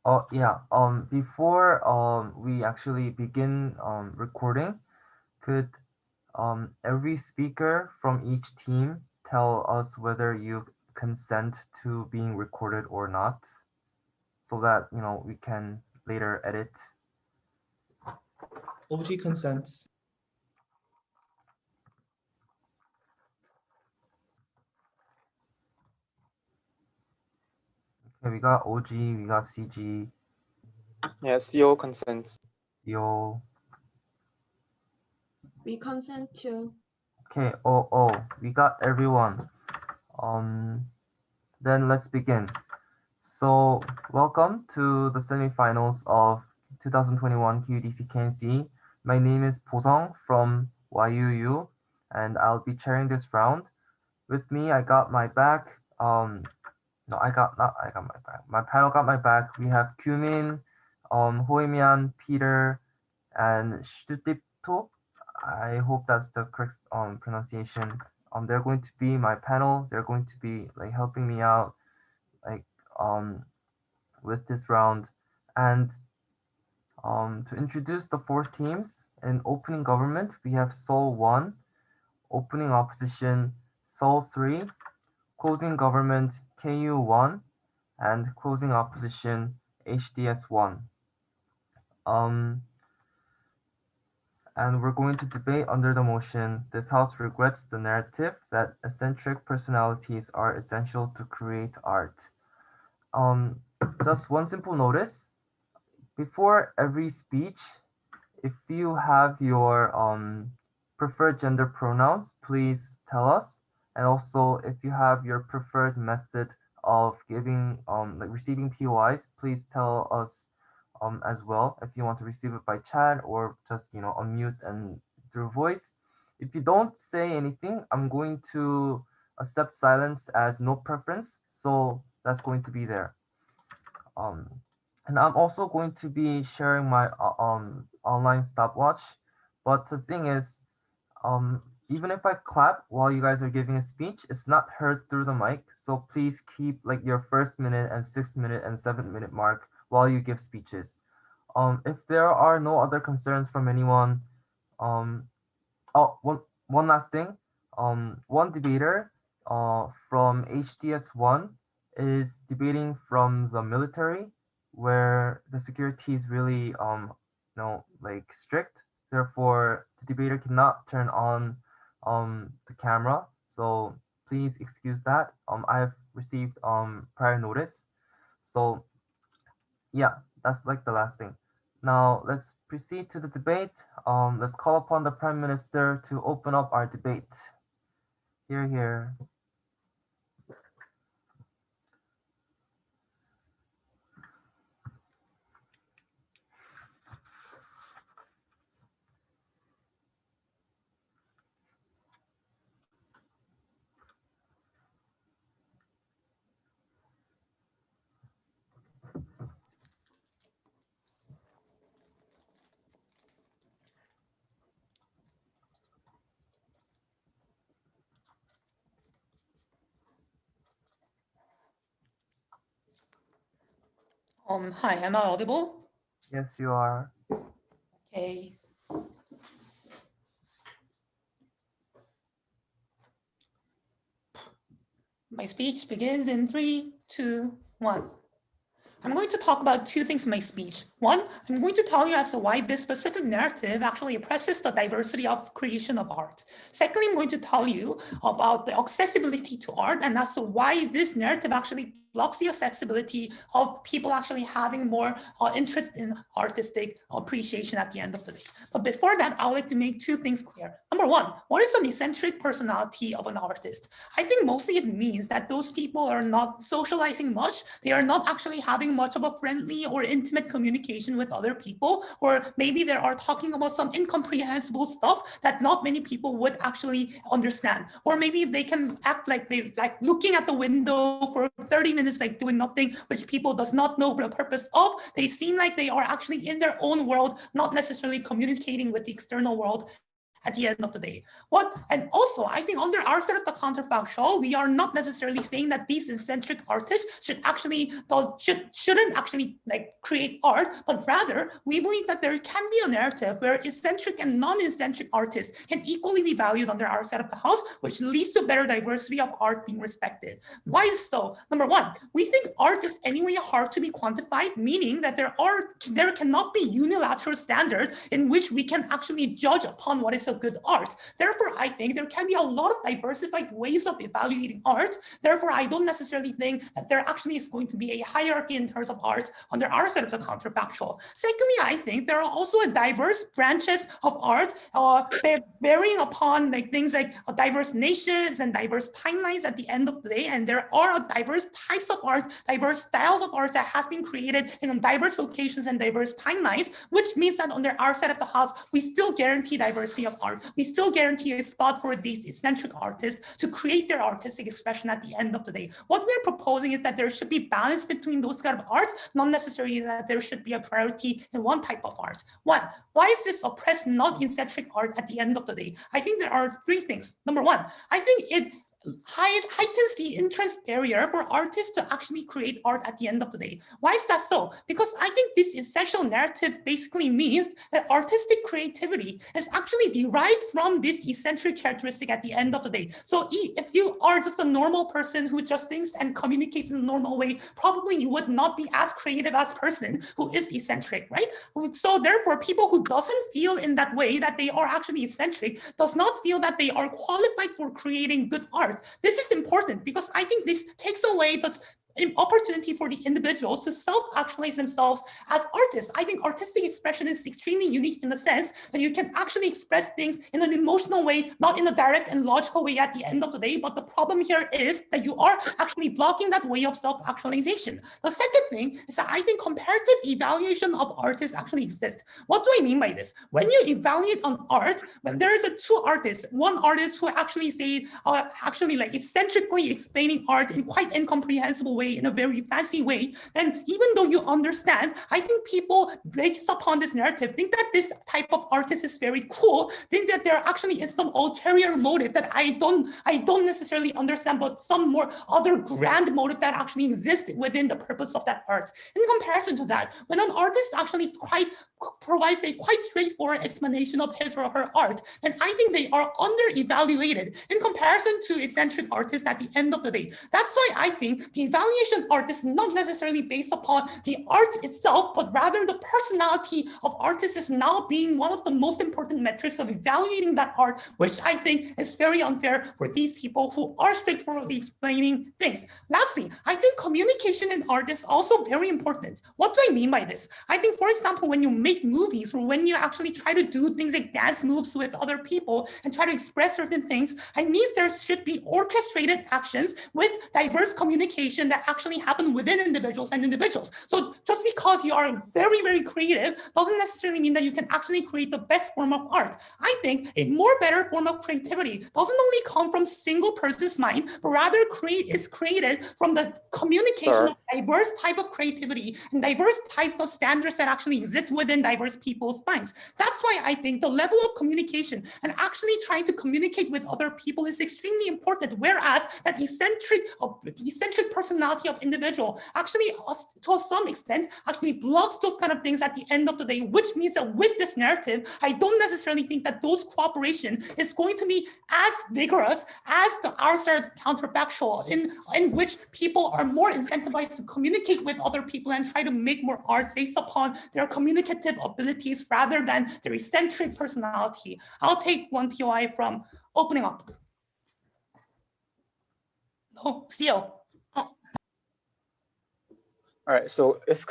Oh yeah. Before we actually begin recording, could every speaker from each team tell us whether you consent to being recorded or not, so that we can later edit. OG consents. Okay, we got OG, we got CG, Yes, your consents. Yo. We consent to. Okay. We got everyone. Um, then let's begin. So, welcome to the semifinals of 2021 KUDC KNC. My name is Posong from YUU, and I'll be chairing this round. With me, I got my back. No, I got not. I got my back. My panel got my back. We have Kyumin, Hoimian, Peter, and Shtutipto. I hope that's the correct pronunciation. They're going to be my panel. They're going to be like helping me out, like um with this round. And to introduce the four teams, in opening government, we have Seoul 1, opening opposition Seoul 3, closing government KU 1, and closing opposition HDS 1. And we're going to debate under the motion, this House regrets the narrative that eccentric personalities are essential to create art. Um, just one simple notice. Before every speech, if you have your preferred gender pronouns, please tell us. And also, if you have your preferred method of giving, like receiving POIs, please tell us as well if you want to receive it by chat or just, unmute and through voice. If you don't say anything, I'm going to accept silence as no preference. So that's going to be there. Um, and I'm also going to be sharing my online stopwatch. But the thing is, even if I clap while you guys are giving a speech, it's not heard through the mic. So please keep like your first minute and 6 minute and 7 minute mark while you give speeches. If there are no other concerns from anyone, um, oh, one last thing. One debater from HDS1 is debating from the military, where the security is really like strict. Therefore, the debater cannot turn on the camera. So please excuse that. I have received prior notice. So yeah, that's like the last thing. Now let's proceed to the debate. Let's call upon the Prime Minister to open up our debate. Here, here. Hi, am I audible? Yes, you are. Okay. My speech begins in 3, 2, 1. I'm going to talk about two things in my speech. One, I'm going to tell you as to why this specific narrative actually oppresses the diversity of creation of art. Secondly, I'm going to tell you about the accessibility to art and as to why this narrative actually blocks the accessibility of people actually having more interest in artistic appreciation at the end of the day. But before that, I would like to make two things clear. Number one, what is an eccentric personality of an artist? I think mostly it means that those people are not socializing much. They are not actually having much of a friendly or intimate communication with other people, or maybe they are talking about some incomprehensible stuff that not many people would actually understand. Or maybe they can act like they like looking at the window for 30 minutes, like doing nothing, which people does not know the purpose of. They seem like they are actually in their own world, not necessarily communicating with the external world at the end of the day. And also, I think under our side of the counterfactual, we are not necessarily saying that these eccentric artists shouldn't actually like create art, but rather we believe that there can be a narrative where eccentric and non-eccentric artists can equally be valued under our side of the house, which leads to better diversity of art being respected. Why is so? Number one, we think art is anyway hard to be quantified, meaning that there cannot be unilateral standard in which we can actually judge upon what is a good art. Therefore, I think there can be a lot of diversified ways of evaluating art. Therefore, I don't necessarily think that there actually is going to be a hierarchy in terms of art under our set of the counterfactual. Secondly, I think there are also diverse branches of art varying upon like things like diverse nations and diverse timelines at the end of the day. And there are diverse types of art, diverse styles of art that has been created in diverse locations and diverse timelines, which means that under our side of the house, we still guarantee diversity of art. We still guarantee a spot for these eccentric artists to create their artistic expression at the end of the day. What we're proposing is that there should be balance between those kind of arts, not necessarily that there should be a priority in one type of art. One, why is this oppressed non-eccentric art at the end of the day? I think there are three things. Number one, I think it heightens the entrance barrier for artists to actually create art at the end of the day. Why is that so? Because I think this essential narrative basically means that artistic creativity is actually derived from this eccentric characteristic at the end of the day. So if you are just a normal person who just thinks and communicates in a normal way, probably you would not be as creative as a person who is eccentric, right? So therefore, people who doesn't feel in that way that they are actually eccentric does not feel that they are qualified for creating good art. This is important because I think this takes away the opportunity for the individuals to self-actualize themselves as artists. I think artistic expression is extremely unique in the sense that you can actually express things in an emotional way, not in a direct and logical way at the end of the day. But the problem here is that you are actually blocking that way of self-actualization. The second thing is that I think comparative evaluation of artists actually exists. What do I mean by this? When you evaluate on art, when there is two artists, one artist who actually say, actually like eccentrically explaining art in quite incomprehensible way, in a very fancy way, then even though you understand, I think people based upon this narrative think that this type of artist is very cool, think that there actually is some ulterior motive that I don't necessarily understand, but some more other grand motive that actually exists within the purpose of that art. In comparison to that, when an artist actually provides a quite straightforward explanation of his or her art, then I think they are under-evaluated in comparison to eccentric artists at the end of the day. That's why I think the evaluation art is not necessarily based upon the art itself, but rather the personality of artists is now being one of the most important metrics of evaluating that art, which I think is very unfair for these people who are straightforwardly explaining things. Lastly, I think communication in art is also very important. What do I mean by this? I think, for example, when you make movies or when you actually try to do things like dance moves with other people and try to express certain things, I mean there should be orchestrated actions with diverse communication that actually happen within individuals and individuals. So just because you are very, very creative doesn't necessarily mean that you can actually create the best form of art. I think a more better form of creativity doesn't only come from single person's mind, but rather is created from the communication of diverse type of creativity and diverse types of standards that actually exist within diverse people's minds. That's why I think the level of communication and actually trying to communicate with other people is extremely important, whereas that eccentric personality of individual actually to some extent actually blocks those kind of things at the end of the day, which means that with this narrative, I don't necessarily think that those cooperation is going to be as vigorous as the outside counterfactual in which people are more incentivized to communicate with other people and try to make more art based upon their communicative abilities rather than their eccentric personality. I'll take one POI from opening up. No, Seal. All right, so if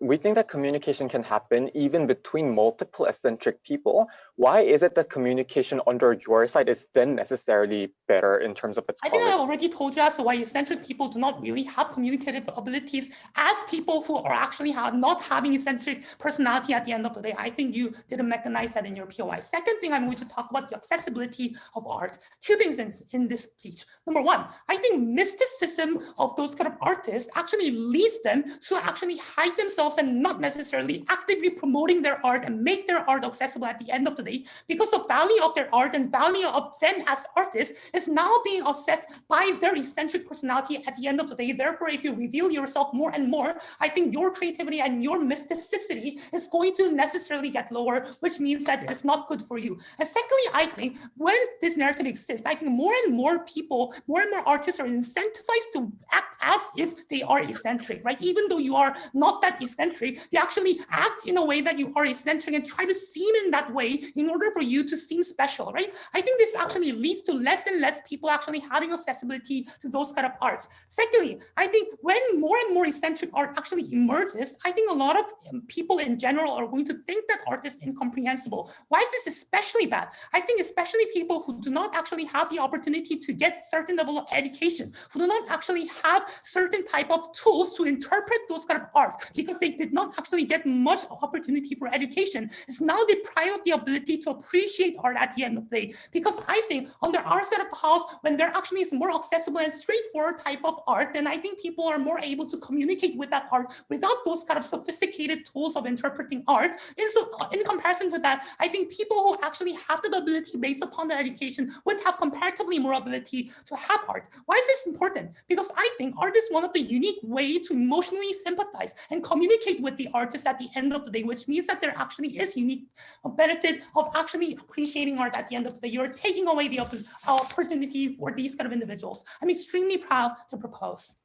we think that communication can happen even between multiple eccentric people, why is it that communication under your side is then necessarily better in terms of its quality? I think I already told you as to why eccentric people do not really have communicative abilities as people who are actually not having eccentric personality at the end of the day. I think you didn't mechanize that in your POI. Second thing, I'm going to talk about the accessibility of art. Two things in this speech. Number one, I think mysticism of those kind of artists actually leads them them to actually hide themselves and not necessarily actively promoting their art and make their art accessible at the end of the day, because the value of their art and value of them as artists is now being assessed by their eccentric personality at the end of the day. Therefore, if you reveal yourself more and more, I think your creativity and your mysticity is going to necessarily get lower, which means that it's not good for you. And secondly, I think when this narrative exists, I think more and more people, more and more artists are incentivized to act as if they are eccentric, right? Even though you are not that eccentric, you actually act in a way that you are eccentric and try to seem in that way in order for you to seem special, right? I think this actually leads to less and less people actually having accessibility to those kind of arts. Secondly, I think when more and more eccentric art actually emerges, I think a lot of people in general are going to think that art is incomprehensible. Why is this especially bad? I think especially people who do not actually have the opportunity to get certain level of education, who do not actually have certain type of tools to interpret those kind of art because they did not actually get much opportunity for education, is now deprived of the ability to appreciate art at the end of the day. Because I think under our side of the house, when there actually is more accessible and straightforward type of art, then I think people are more able to communicate with that art without those kind of sophisticated tools of interpreting art. And so in comparison to that, I think people who actually have the ability based upon the education would have comparatively more ability to have art. Why is this important? Because I think art is one of the unique way to emotionally sympathize and communicate with the artist at the end of the day, which means that there actually is unique benefit of actually appreciating art at the end of the day. You're taking away the opportunity for these kind of individuals. I'm extremely proud to propose.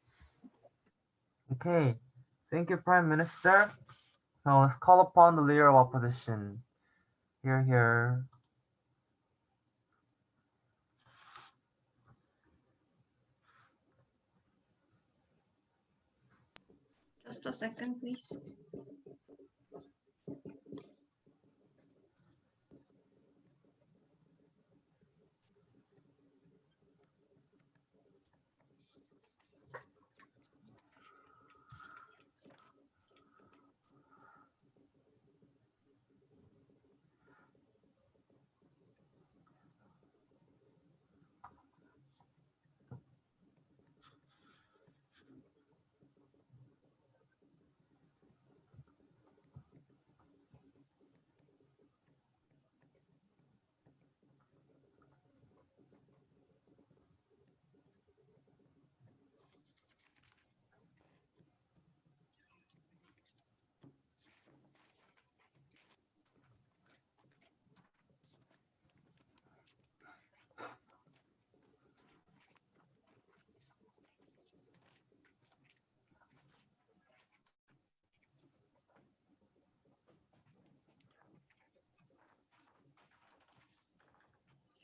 Okay, thank you, Prime Minister. Now let's call upon the Leader of Opposition. Here. Just a second, please.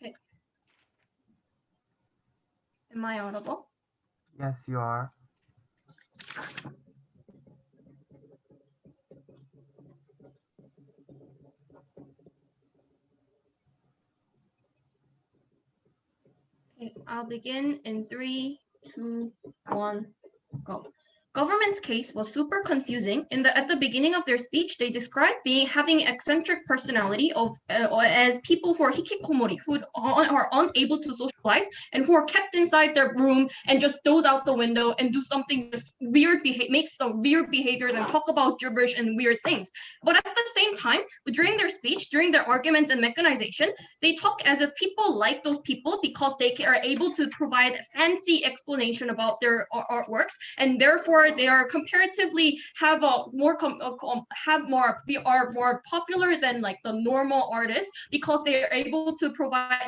Okay. Am I audible? Yes, you are. Okay, I'll begin in 3, 2, 1, go. Government's case was super confusing. At the beginning of their speech, they described having eccentric personality as people who are hikikomori, who are unable to socialize and who are kept inside their room and just doze out the window and do something just weird, make some weird behaviors and talk about gibberish and weird things. But at the same time, during their speech, during their arguments and mechanization, they talk as if people like those people because they are able to provide fancy explanation about their artworks, and therefore they are comparatively more popular than like the normal artists because they are able to provide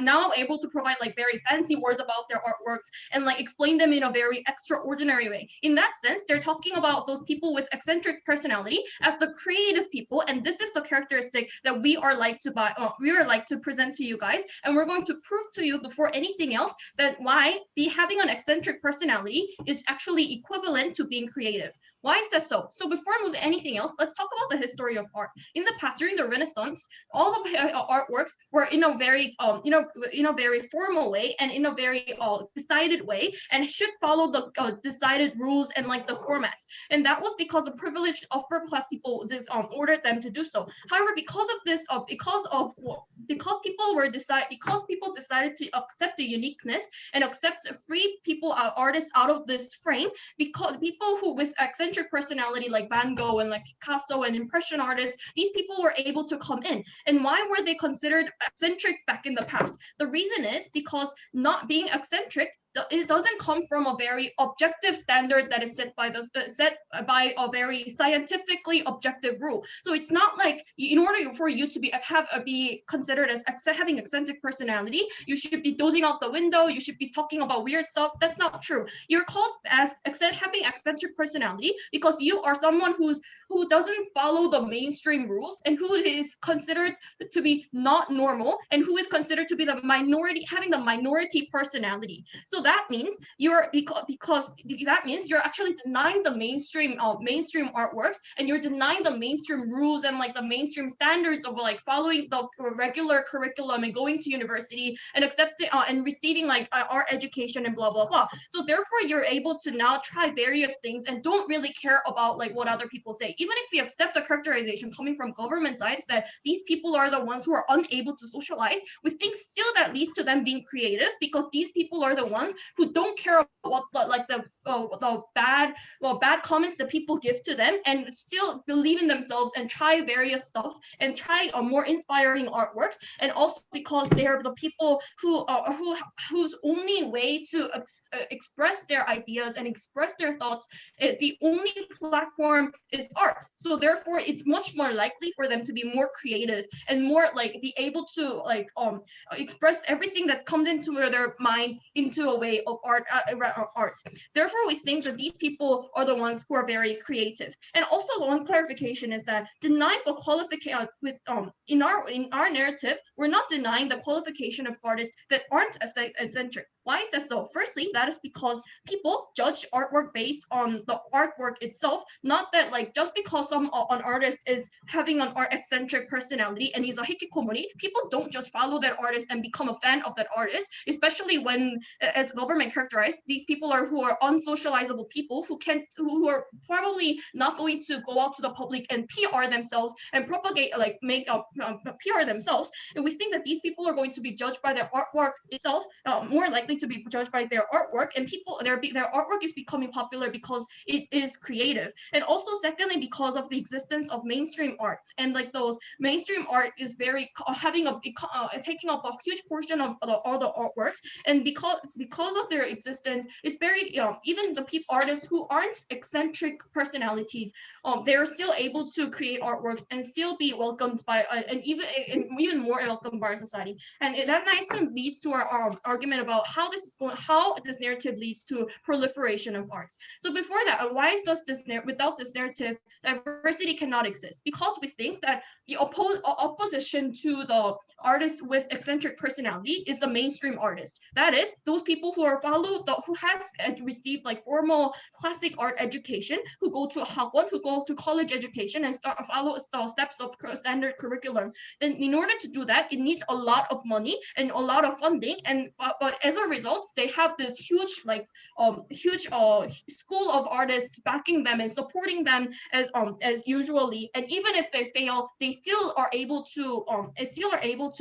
like very fancy words about their artworks and like explain them in a very extraordinary way. In that sense, they're talking about those people with eccentric personality as the creative people, and this is the characteristic that we are like to present to you guys, and we're going to prove to you before anything else that having an eccentric personality is actually equivalent to being creative. Why is that so? So before I move to anything else, let's talk about the history of art. In the past, during the Renaissance, all the artworks were in a very formal way and in a very decided way, and should follow the decided rules and like the formats. And that was because the privileged upper class people ordered them to do so. However, because of this, because people decided to accept the uniqueness and accept free people, artists out of this frame, because people who with eccentric eccentric personality like Van Gogh and like Picasso and Impression artists, these people were able to come in. And why were they considered eccentric back in the past? The reason is because not being eccentric, it doesn't come from a very objective standard that is set by a very scientifically objective rule. So it's not like in order for you to be considered as having eccentric personality, you should be dozing out the window, you should be talking about weird stuff. That's not true. You're called as having eccentric personality because you are someone who doesn't follow the mainstream rules and who is considered to be not normal and who is considered to be the minority, having the minority personality. So that means that means you're actually denying the mainstream artworks, and you're denying the mainstream rules and like the mainstream standards of like following the regular curriculum and going to university and accepting and receiving like art education and blah blah blah. So therefore you're able to now try various things and don't really care about like what other people say. Even if we accept the characterization coming from government sides that these people are the ones who are unable to socialize, we think still that leads to them being creative because these people are the ones who don't care about the bad comments that people give to them and still believe in themselves and try various stuff and try more inspiring artworks. And also because they are the people whose only way to express their ideas and express their thoughts, the only platform is art. So therefore it's much more likely for them to be more creative and more like be able to like express everything that comes into their mind into a way of art. Therefore we think that these people are the ones who are very creative. And also one clarification is that denying the qualification in our narrative, we're not denying the qualification of artists that aren't eccentric. Why is that so? Firstly, that is because people judge artwork based on the artwork itself, not that like just because an artist is having an eccentric personality and he's a hikikomori, people don't just follow that artist and become a fan of that artist, especially when, as government characterized, these people who are unsocializable people who are probably not going to go out to the public and PR themselves and propagate like make up PR themselves. And we think that these people are going to be judged by their artwork itself, more likely to be judged by their artwork, and their artwork is becoming popular because it is creative. And also secondly, because of the existence of mainstream art, and like those mainstream art is very taking up a huge portion of all the artworks, and because of their existence, it's very even the artists who aren't eccentric personalities, they're still able to create artworks and still be welcomed by and even more welcomed by our society. And that nicely leads to our argument about how this narrative leads to proliferation of arts. So before that, why does without this narrative, diversity cannot exist? Because we think that the opposition to the artist with eccentric personality is the mainstream artist. That is, those people who has received like formal classic art education, who go to 학원, who go to college education and follow the steps of standard curriculum. Then in order to do that, it needs a lot of money and a lot of funding, and but as a result, they have this huge school of artists backing them and supporting them as usually. And even if they fail, they still are able to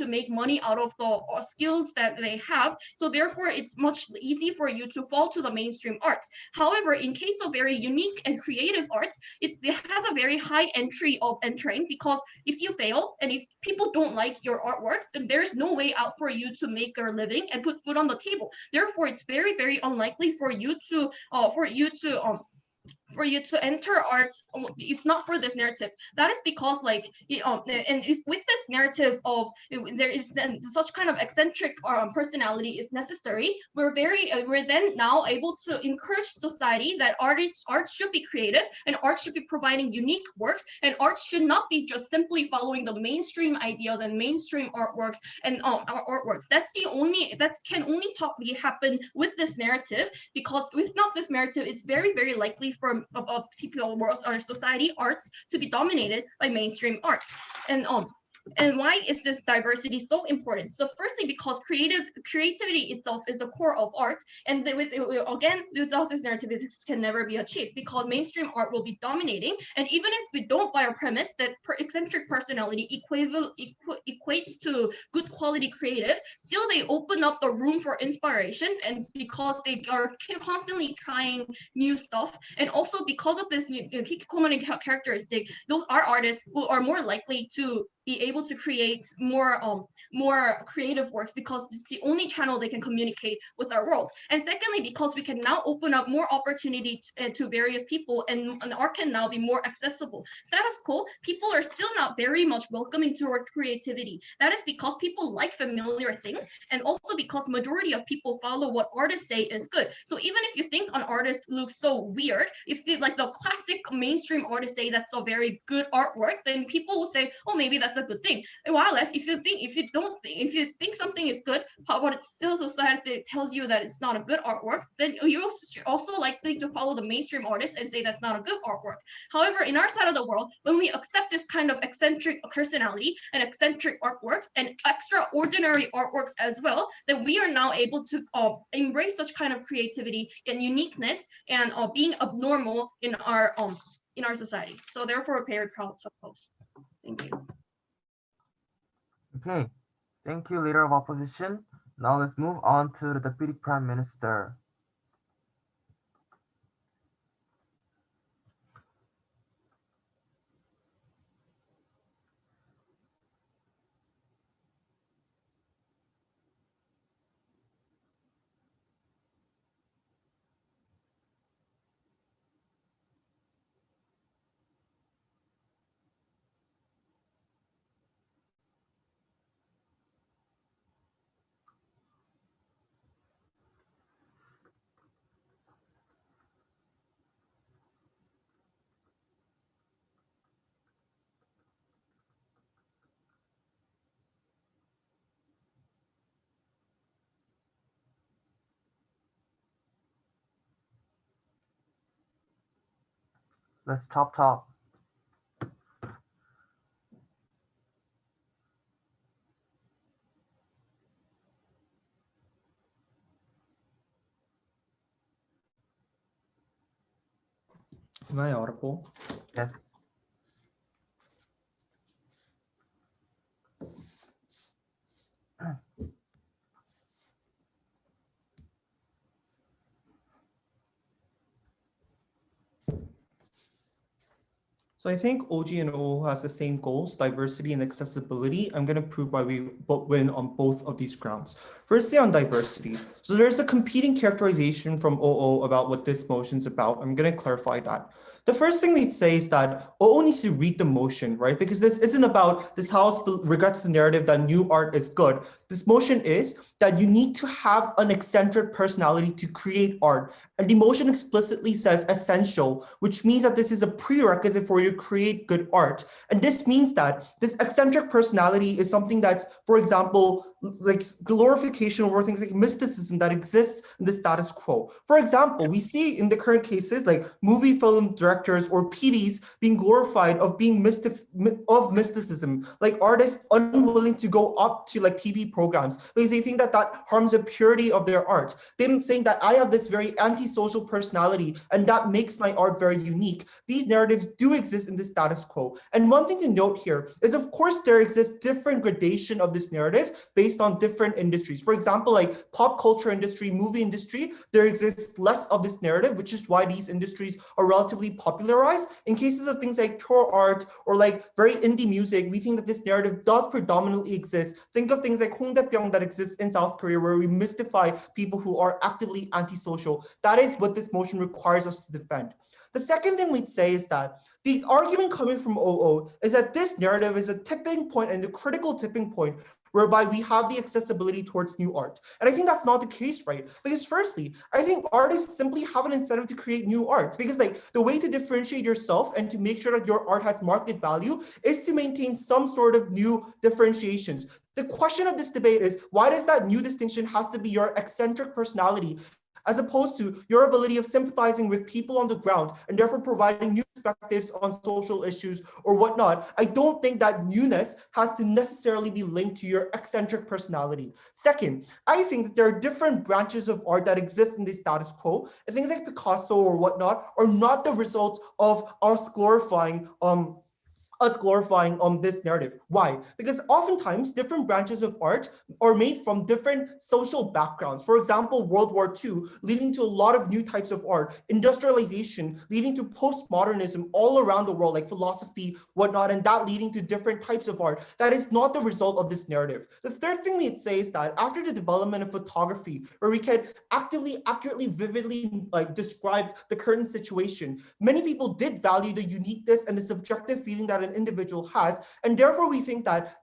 make money out of the skills that they have. So therefore, it's much easy for you to fall to the mainstream arts. However, in case of very unique and creative arts, it has a very high entry of entering, because if you fail and if people don't like your artworks, then there's no way out for you to make your living and put food on the table. Therefore, it's very, very unlikely for you to enter art if not for this narrative. That is because and if with this narrative of there is then such kind of eccentric personality is necessary, we're then now able to encourage society that art should be creative, and art should be providing unique works, and art should not be just simply following the mainstream ideas and mainstream artworks and artworks. That can only probably happen with this narrative, because if not this narrative, it's very, very likely for people or society arts to be dominated by mainstream arts. And And why is this diversity so important? So firstly, because creativity itself is the core of art, and again, without this narrative, this can never be achieved because mainstream art will be dominating. And even if we don't buy a premise that eccentric personality equates to good quality creative, still they open up the room for inspiration, and because they are constantly trying new stuff, and also because of this new hikikomori characteristic, those are artists who are more likely to be able to create more creative works because it's the only channel they can communicate with our world. And secondly, because we can now open up more opportunity to various people, and art can now be more accessible. Status quo, people are still not very much welcoming toward creativity. That is because people like familiar things, and also because majority of people follow what artists say is good. So even if you think an artist looks so weird, if they, like the classic mainstream artists say that's a very good artwork, then people will say, oh, maybe that's a good thing. And while less, if you think something is good, but it's still society tells you that it's not a good artwork, then you're also likely to follow the mainstream artist and say that's not a good artwork. However, in our side of the world, when we accept this kind of eccentric personality and eccentric artworks and extraordinary artworks as well, then we are now able to embrace such kind of creativity and uniqueness and being abnormal in our society. So therefore, we're very proud to oppose. Thank you. Okay, thank you, Leader of Opposition. Now let's move on to the Deputy Prime Minister. Let's talk. Am I audible? Yes. So I think OG and OO has the same goals, diversity and accessibility. I'm going to prove why we win on both of these grounds. Firstly, on diversity. So there's a competing characterization from OO about what this motion is about. I'm going to clarify that. The first thing we'd say is that OO needs to read the motion, right? Because this isn't about this house regrets the narrative that new art is good. This motion is that you need to have an eccentric personality to create art. And the motion explicitly says essential, which means that this is a prerequisite for you to create good art. And this means that this eccentric personality is something that's, for example, like glorification over things like mysticism that exists in the status quo. For example, we see in the current cases like movie film directors or PDs being glorified of being mysticism, like artists unwilling to go up to like TV programs because they think that that harms the purity of their art. Them saying that I have this very antisocial personality and that makes my art very unique. These narratives do exist in the status quo. And one thing to note here is, of course, there exists different gradation of this narrative based on different industries. For example, like pop culture industry, movie industry, there exists less of this narrative, which is why these industries are relatively popularized. In cases of things like pure art or like very indie music, we think that this narrative does predominantly exist. Think of things like Hongdaebyung that exists in South Korea, where we mystify people who are actively antisocial. That is what this motion requires us to defend. The second thing we'd say is that the argument coming from OO is that this narrative is a tipping point and the critical tipping point whereby we have the accessibility towards new art. And I think that's not the case, right? Because firstly, I think artists simply have an incentive to create new art because like the way to differentiate yourself and to make sure that your art has market value is to maintain some sort of new differentiations. The question of this debate is, why does that new distinction has to be your eccentric personality as opposed to your ability of sympathizing with people on the ground and therefore providing new perspectives on social issues or whatnot. I don't think that newness has to necessarily be linked to your eccentric personality. Second, I think that there are different branches of art that exist in the status quo, and things like Picasso or whatnot are not the result of us glorifying this narrative. Why? Because oftentimes different branches of art are made from different social backgrounds. For example, World War II leading to a lot of new types of art, industrialization leading to postmodernism all around the world, like philosophy, whatnot, and that leading to different types of art. That is not the result of this narrative. The third thing we'd say is that after the development of photography, where we can accurately, vividly describe the current situation, many people did value the uniqueness and the subjective feeling that an individual has, and therefore we think that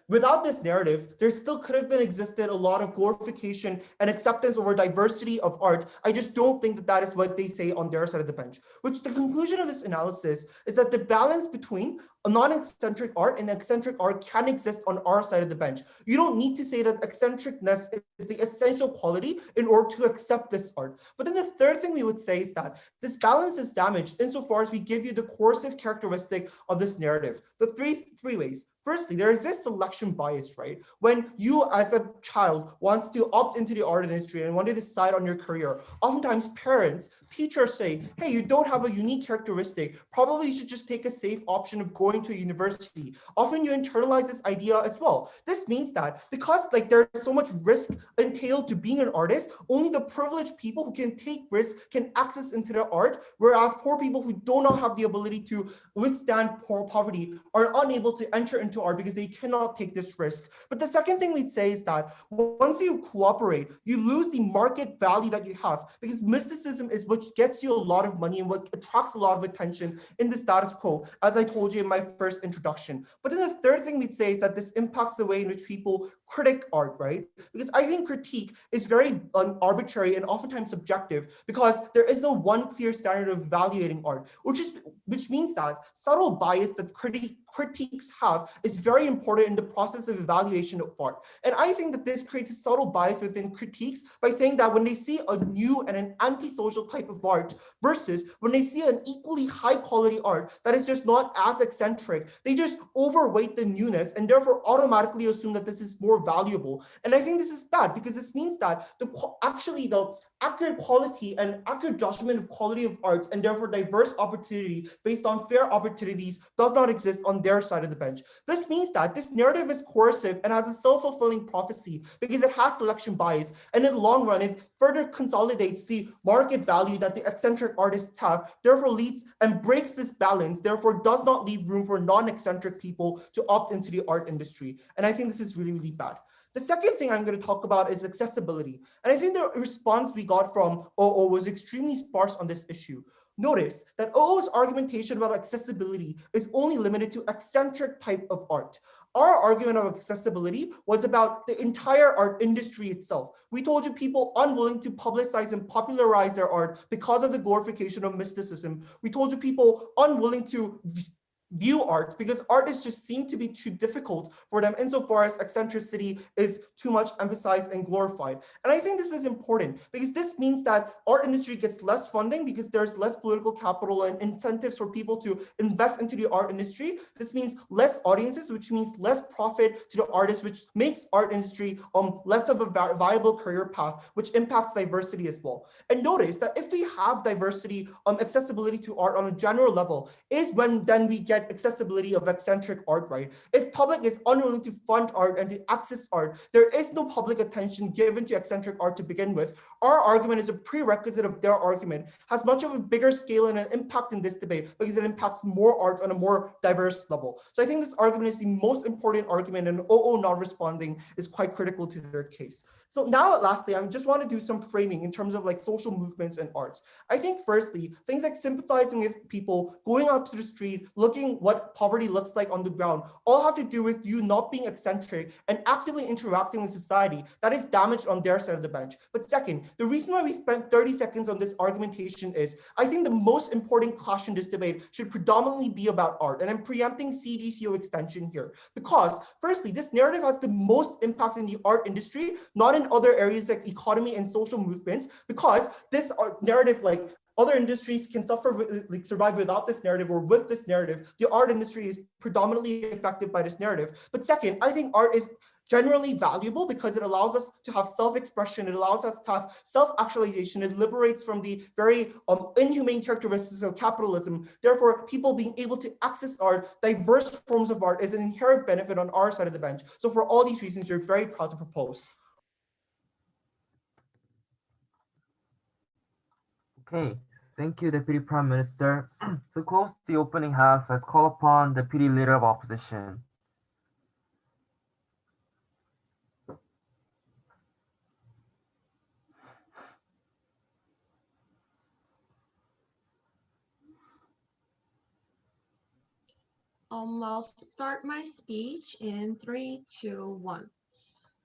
without this narrative, there still could have been existed a lot of glorification and acceptance over diversity of art. I just don't think that that is what they say on their side of the bench. Which the conclusion of this analysis is that the balance between a non-eccentric art and eccentric art can exist on our side of the bench. You don't need to say that eccentricness is the essential quality in order to accept this art. But then the third thing we would say is that this balance is damaged insofar as we give you the coercive characteristic of this narrative. The three ways. Firstly, there exists selection bias, right? When you as a child wants to opt into the art industry and want to decide on your career, oftentimes parents, teachers say, hey, you don't have a unique characteristic. Probably you should just take a safe option of going to a university. Often you internalize this idea as well. This means that because there's so much risk entailed to being an artist, only the privileged people who can take risks can access into the art, whereas poor people who do not have the ability to withstand poverty are unable to enter into art because they cannot take this risk. But the second thing we'd say is that once you cooperate, you lose the market value that you have, because mysticism is what gets you a lot of money and what attracts a lot of attention in the status quo, as I told you in my first introduction. But then the third thing we'd say is that this impacts the way in which people critic art, right? Because I think critique is very arbitrary and oftentimes subjective, because there is no one clear standard of evaluating art, which means that subtle bias that critiques have is very important in the process of evaluation of art. And I think that this creates a subtle bias within critiques by saying that when they see a new and an antisocial type of art versus when they see an equally high quality art that is just not as eccentric, they just overweight the newness and therefore automatically assume that this is more valuable. And I think this is bad, because this means that the accurate quality and accurate judgment of quality of arts and therefore diverse opportunity based on fair opportunities does not exist on their side of the bench. This means that this narrative is coercive and has a self-fulfilling prophecy because it has selection bias, and in the long run it further consolidates the market value that the eccentric artists have, therefore leads and breaks this balance, therefore does not leave room for non-eccentric people to opt into the art industry. And I think this is really, really bad. The second thing I'm going to talk about is accessibility. And I think the response we got from OO was extremely sparse on this issue. Notice that OO's argumentation about accessibility is only limited to eccentric type of art. Our argument of accessibility was about the entire art industry itself. We told you people unwilling to publicize and popularize their art because of the glorification of mysticism. We told you people unwilling to view art because artists just seem to be too difficult for them insofar as eccentricity is too much emphasized and glorified. And I think this is important because this means that art industry gets less funding because there's less political capital and incentives for people to invest into the art industry. This means less audiences, which means less profit to the artists, which makes art industry less of a viable career path, which impacts diversity as well. And notice that if we have diversity, accessibility to art on a general level is when then we get accessibility of eccentric art, right? If public is unwilling to fund art and to access art, there is no public attention given to eccentric art to begin with. Our argument is a prerequisite of their argument, has much of a bigger scale and an impact in this debate because it impacts more art on a more diverse level. So I think this argument is the most important argument, and OO not responding is quite critical to their case. So now lastly, I just want to do some framing in terms of social movements and arts. I think firstly, things like sympathizing with people, going out to the street, looking reflecting what poverty looks like on the ground, all have to do with you not being eccentric and actively interacting with society that is damaged on their side of the bench. But second, the reason why we spent 30 seconds on this argumentation is I think the most important clash in this debate should predominantly be about art. And I'm preempting CGCO extension here because firstly, this narrative has the most impact in the art industry, not in other areas like economy and social movements, because this art narrative, like other industries can survive without this narrative or with this narrative. The art industry is predominantly affected by this narrative. But second, I think art is generally valuable because it allows us to have self-expression. It allows us to have self-actualization. It liberates from the very inhumane characteristics of capitalism. Therefore, people being able to access art, diverse forms of art, is an inherent benefit on our side of the bench. So for all these reasons, we're very proud to propose. Okay, thank you, Deputy Prime Minister. To close the opening half, let's call upon Deputy Leader of Opposition. I'll start my speech in 3, 2, 1.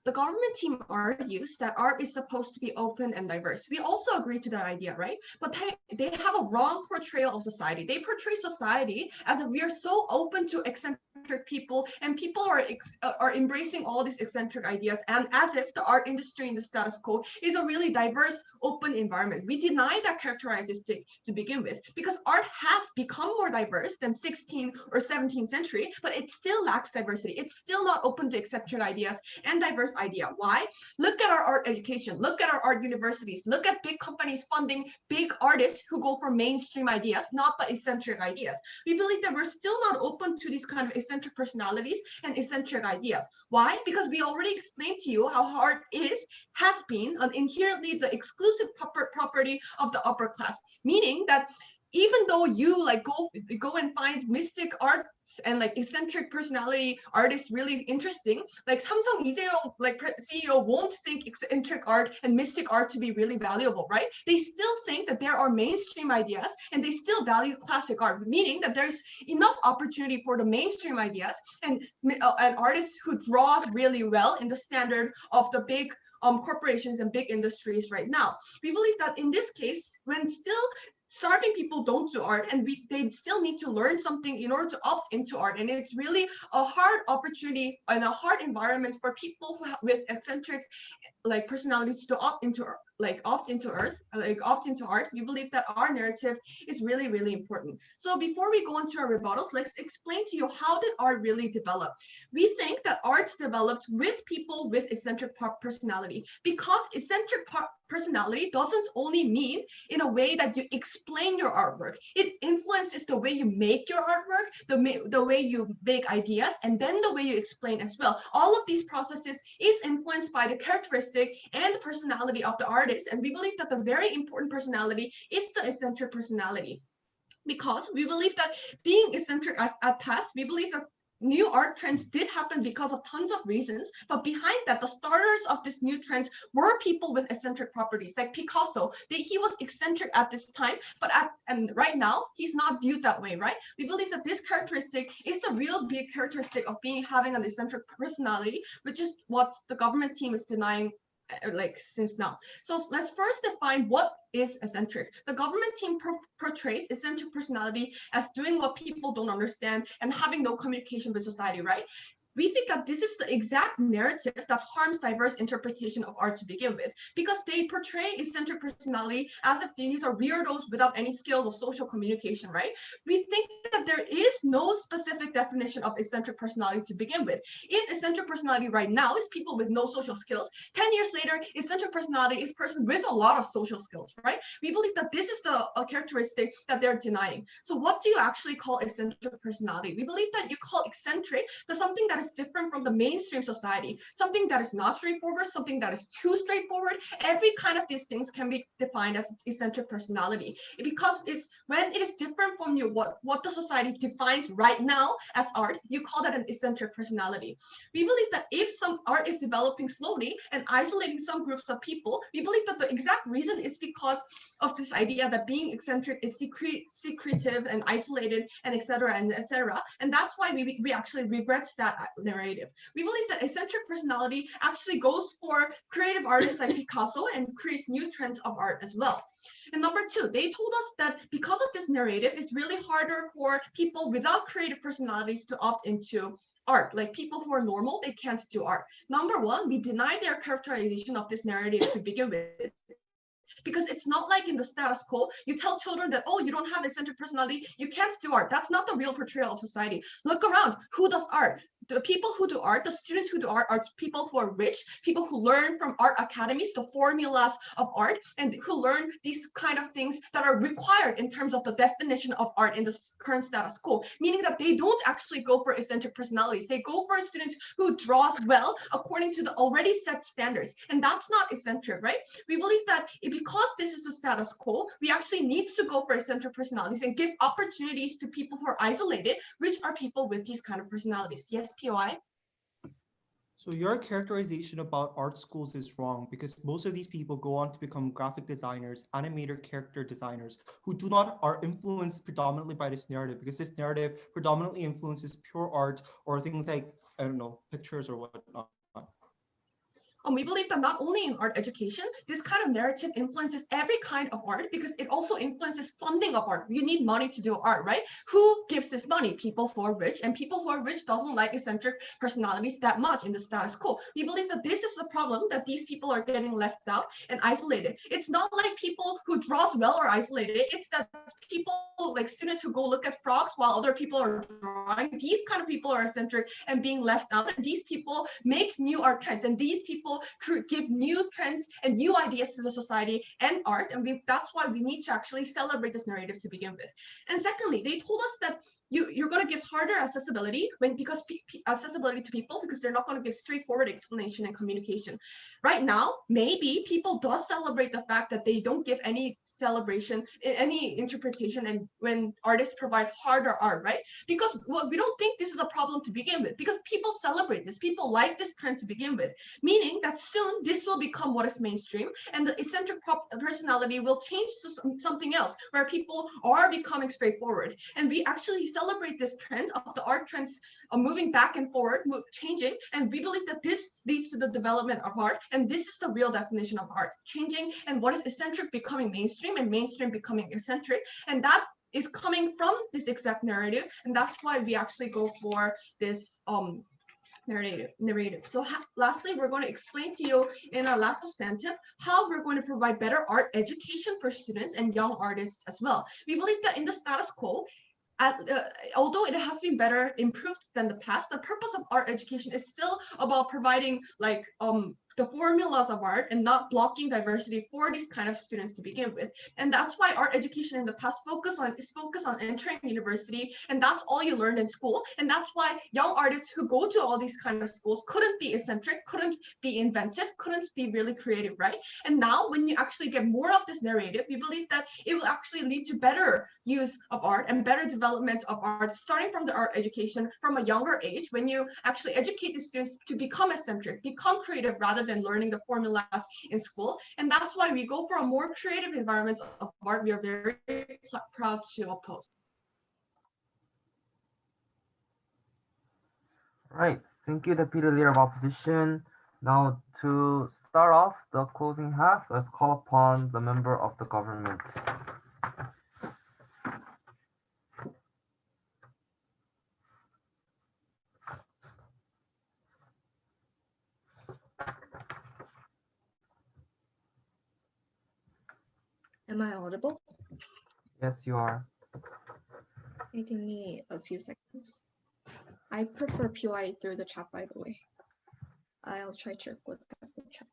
The government team argues that art is supposed to be open and diverse. We also agree to that idea, right? But they have a wrong portrayal of society. They portray society as if we are so open to eccentric people and people are embracing all these eccentric ideas, and as if the art industry in the status quo is a really diverse, open environment. We deny that characteristic to begin with because art has become more diverse than 16th or 17th century, but it still lacks diversity. It's still not open to eccentric ideas and diverse idea. Why? Look at our art education, look at our art universities, look at big companies funding big artists who go for mainstream ideas, not the eccentric ideas. We believe that we're still not open to these kind of eccentric personalities and eccentric ideas. Why? Because we already explained to you how art has been inherently the exclusive property of the upper class, meaning that even though you like go and find mystic arts and like eccentric personality artists really interesting, like Samsung Lee-jae-yong, like CEO, won't think eccentric art and mystic art to be really valuable, right? They still think that there are mainstream ideas and they still value classic art, meaning that there's enough opportunity for the mainstream ideas and artists who draws really well in the standard of the big corporations and big industries right now. We believe that in this case, when still starving people don't do art and they still need to learn something in order to opt into art, and it's really a hard opportunity and a hard environment for people with eccentric like personalities to opt into art. We believe that our narrative is really, really important. So before we go into our rebuttals, let's explain to you how did art really develop. We think that arts developed with people with eccentric personality, because eccentric personality doesn't only mean in a way that you explain your artwork. It influences the way you make your artwork, the way you make ideas, and then the way you explain as well. All of these processes is influenced by the characteristic and the personality of the artist, and we believe that the very important personality is the eccentric personality. Because we believe that being eccentric at past, we believe that new art trends did happen because of tons of reasons, but behind that, the starters of this new trends were people with eccentric properties, like Picasso. He was eccentric at this time, but and right now he's not viewed that way, right? We believe that this characteristic is the real big characteristic of having an eccentric personality, which is what the government team is denying like since now. So let's first define what is eccentric. The government team portrays eccentric personality as doing what people don't understand and having no communication with society, right? We think that this is the exact narrative that harms diverse interpretation of art to begin with, because they portray eccentric personality as if these are weirdos without any skills of social communication, right? We think that there is no specific definition of eccentric personality to begin with. If eccentric personality right now is people with no social skills, 10 years later, eccentric personality is person with a lot of social skills, right? We believe that this is the characteristic that they're denying. So what do you actually call eccentric personality? We believe that you call eccentric to something that is different from the mainstream society, something that is not straightforward, something that is too straightforward. Every kind of these things can be defined as eccentric personality, because it's when it is different from what the society defines right now as art, you call that an eccentric personality. We believe that if some art is developing slowly and isolating some groups of people, we believe that the exact reason is because of this idea that being eccentric is secretive and isolated and etc. and etc. And that's why we actually regret that narrative. We believe that eccentric personality actually goes for creative artists like Picasso and creates new trends of art as well. And number two, they told us that because of this narrative, it's really harder for people without creative personalities to opt into art. Like people who are normal, they can't do art. Number one, we deny their characterization of this narrative to begin with, because it's not like in the status quo, you tell children that, oh, you don't have eccentric personality, you can't do art. That's not the real portrayal of society. Look around, who does art? The people who do art, the students who do art are people who are rich, people who learn from art academies, the formulas of art, and who learn these kind of things that are required in terms of the definition of art in the current status quo, meaning that they don't actually go for eccentric personalities. They go for students who draws well according to the already set standards. And that's not eccentric, right? We believe that because this is the status quo, we actually need to go for eccentric personalities and give opportunities to people who are isolated, which are people with these kind of personalities. Yes, POI? So your characterization about art schools is wrong, because most of these people go on to become graphic designers, animator character designers, who are influenced predominantly by this narrative, because this narrative predominantly influences pure art or things like, I don't know, pictures or whatnot. We believe that not only in art education, this kind of narrative influences every kind of art, because it also influences funding of art. You need money to do art, right? Who gives this money? People who are rich, and people who are rich doesn't like eccentric personalities that much in the status quo. We believe that this is the problem, that these people are getting left out and isolated. It's not like people who draws well are isolated. It's that people, like students who go look at frogs while other people are drawing, these kind of people are eccentric and being left out. And these people make new art trends, and these people give new trends and new ideas to the society and art. And that's why we need to actually celebrate this narrative to begin with. And secondly, they told us that you're going to give harder accessibility because accessibility to people, because they're not going to give straightforward explanation and communication. Right now, maybe people does celebrate the fact that they don't give any celebration, any interpretation, and when artists provide harder art, right? Because we don't think this is a problem to begin with, because people celebrate this, people like this trend to begin with, meaning that soon this will become what is mainstream, and the eccentric personality will change to something else, where people are becoming straightforward. And we actually celebrate this trend of the art trends moving back and forward, changing, and we believe that this leads to the development of art, and this is the real definition of art, changing, and what is eccentric becoming mainstream, and mainstream becoming eccentric, and that is coming from this exact narrative, and that's why we actually go for this narrative. So lastly, we're going to explain to you in our last substantive how we're going to provide better art education for students and young artists as well. We believe that in the status quo, although it has been better improved than the past, the purpose of art education is still about providing like the formulas of art and not blocking diversity for these kind of students to begin with. And that's why art education in the past is focused on entering university, and that's all you learned in school. And that's why young artists who go to all these kind of schools couldn't be eccentric, couldn't be inventive, couldn't be really creative, right? And now when you actually get more of this narrative, we believe that it will actually lead to better use of art and better development of art, starting from the art education from a younger age, when you actually educate the students to become eccentric, become creative, rather than learning the formulas in school. And that's why we go for a more creative environment of art we are very proud to oppose. Right. Thank you, Deputy Leader of Opposition. Now, to start off the closing half, let's call upon the member of the government. Am I audible? Yes, you are. Hey, give me a few seconds. I prefer POI through the chat, by the way. I'll try to look at the chat.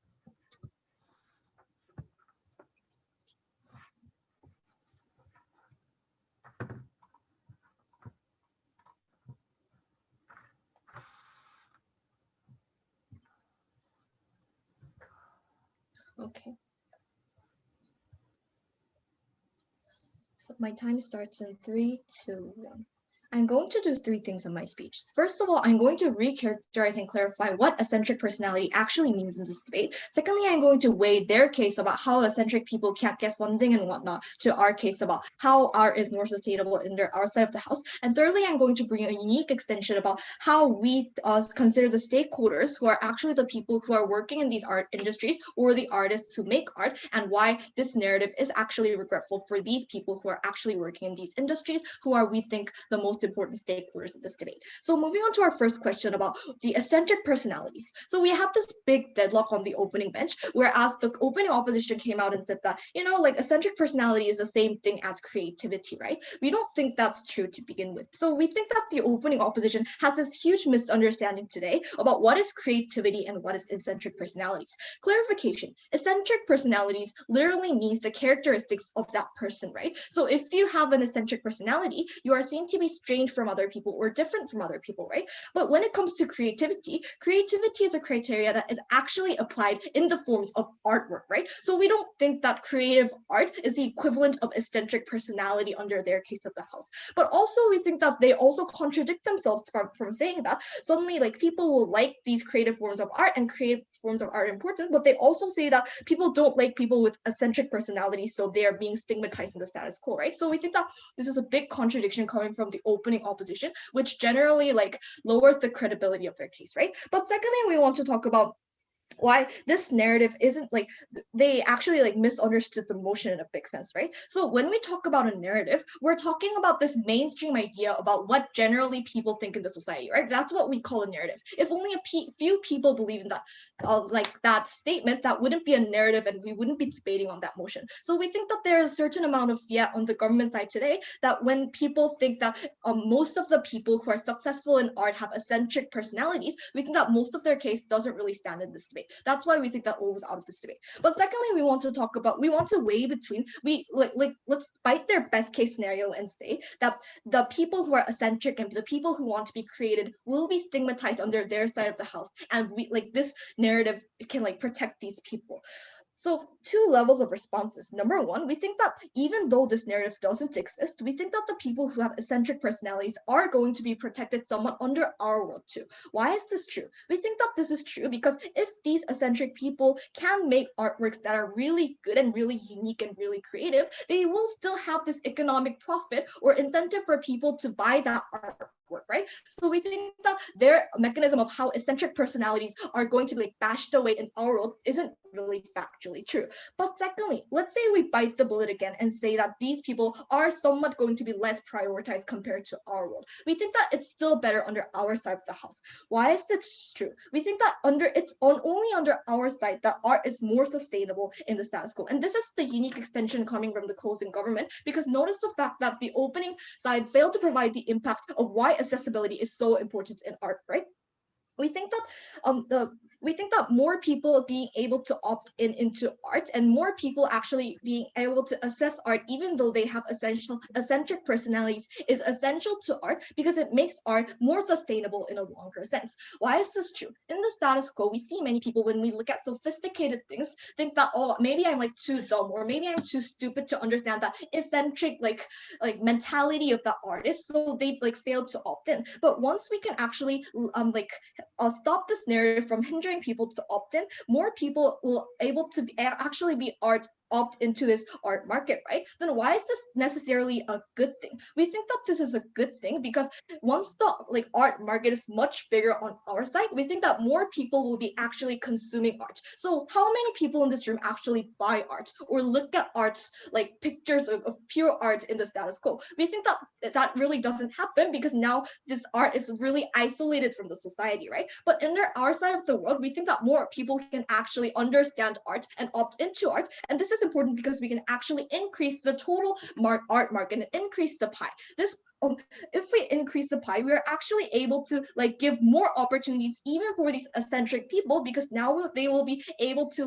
Okay. So my time starts in 3, 2, 1. I'm going to do 3 things in my speech. First of all, I'm going to recharacterize and clarify what eccentric personality actually means in this debate. Secondly, I'm going to weigh their case about how eccentric people can't get funding and whatnot to our case about how art is more sustainable in our side of the house. And thirdly, I'm going to bring a unique extension about how we consider the stakeholders who are actually the people who are working in these art industries or the artists who make art, and why this narrative is actually regretful for these people who are actually working in these industries, who are, we think, the most important stakeholders in this debate. So moving on to our first question about the eccentric personalities. So we have this big deadlock on the opening bench, whereas the opening opposition came out and said that, like eccentric personality is the same thing as creativity, right? We don't think that's true to begin with. So we think that the opening opposition has this huge misunderstanding today about what is creativity and what is eccentric personalities. Clarification: eccentric personalities literally means the characteristics of that person, right? So if you have an eccentric personality, you are seen to be strange from other people or different from other people, right? But when it comes to creativity, creativity is a criteria that is actually applied in the forms of artwork, right? So we don't think that creative art is the equivalent of eccentric personality under their case of the house. But also we think that they also contradict themselves from saying that suddenly like people will like these creative forms of art and creative forms of art important, but they also say that people don't like people with eccentric personalities, so they are being stigmatized in the status quo, right? So we think that this is a big contradiction coming from the opening opposition, which generally like lowers the credibility of their case, right? But secondly, we want to talk about why this narrative isn't like, they actually like misunderstood the motion in a big sense, right? So when we talk about a narrative, we're talking about this mainstream idea about what generally people think in the society, right? That's what we call a narrative. If only a few people believe in that, like that statement, that wouldn't be a narrative and we wouldn't be debating on that motion. So we think that there is a certain amount of fiat on the government side today, that when people think that most of the people who are successful in art have eccentric personalities, we think that most of their case doesn't really stand in this debate. That's why we think that O was out of this debate. But secondly, we want to weigh between, let's bite their best case scenario and say that the people who are eccentric and the people who want to be created will be stigmatized under their side of the house, and we like this narrative can like protect these people. So 2 levels of responses. Number 1, we think that even though this narrative doesn't exist, we think that the people who have eccentric personalities are going to be protected somewhat under our world too. Why is this true? We think that this is true because if these eccentric people can make artworks that are really good and really unique and really creative, they will still have this economic profit or incentive for people to buy that artwork, right? So we think that their mechanism of how eccentric personalities are going to be like bashed away in our world isn't really factually true. But secondly, let's say we bite the bullet again and say that these people are somewhat going to be less prioritized compared to our world. We think that it's still better under our side of the house. Why is this true? We think that only under our side that art is more sustainable in the status quo. And this is the unique extension coming from the closing government, because notice the fact that the opening side failed to provide the impact of why accessibility is so important in art, right? We think that more people being able to opt into art, and more people actually being able to assess art even though they have eccentric personalities, is essential to art because it makes art more sustainable in a longer sense. Why is this true? In the status quo, we see many people, when we look at sophisticated things, think that, oh, maybe I'm like too dumb, or maybe I'm too stupid to understand that eccentric like mentality of the artist, so they like failed to opt in. But once we can actually stop this narrative from hindering people to opt in, more people will able to actually be opt into this art market, right? Then why is this necessarily a good thing? We think that this is a good thing because once the art market is much bigger on our side, we think that more people will be actually consuming art. So how many people in this room actually buy art or look at arts, like pictures of pure art in the status quo? We think that that really doesn't happen because now this art is really isolated from the society, right? But under our side of the world, we think that more people can actually understand art and opt into art, and this is important because we can actually increase the total art market and increase the pie. If we increase the pie, we are actually able to give more opportunities even for these eccentric people, because now they will be able to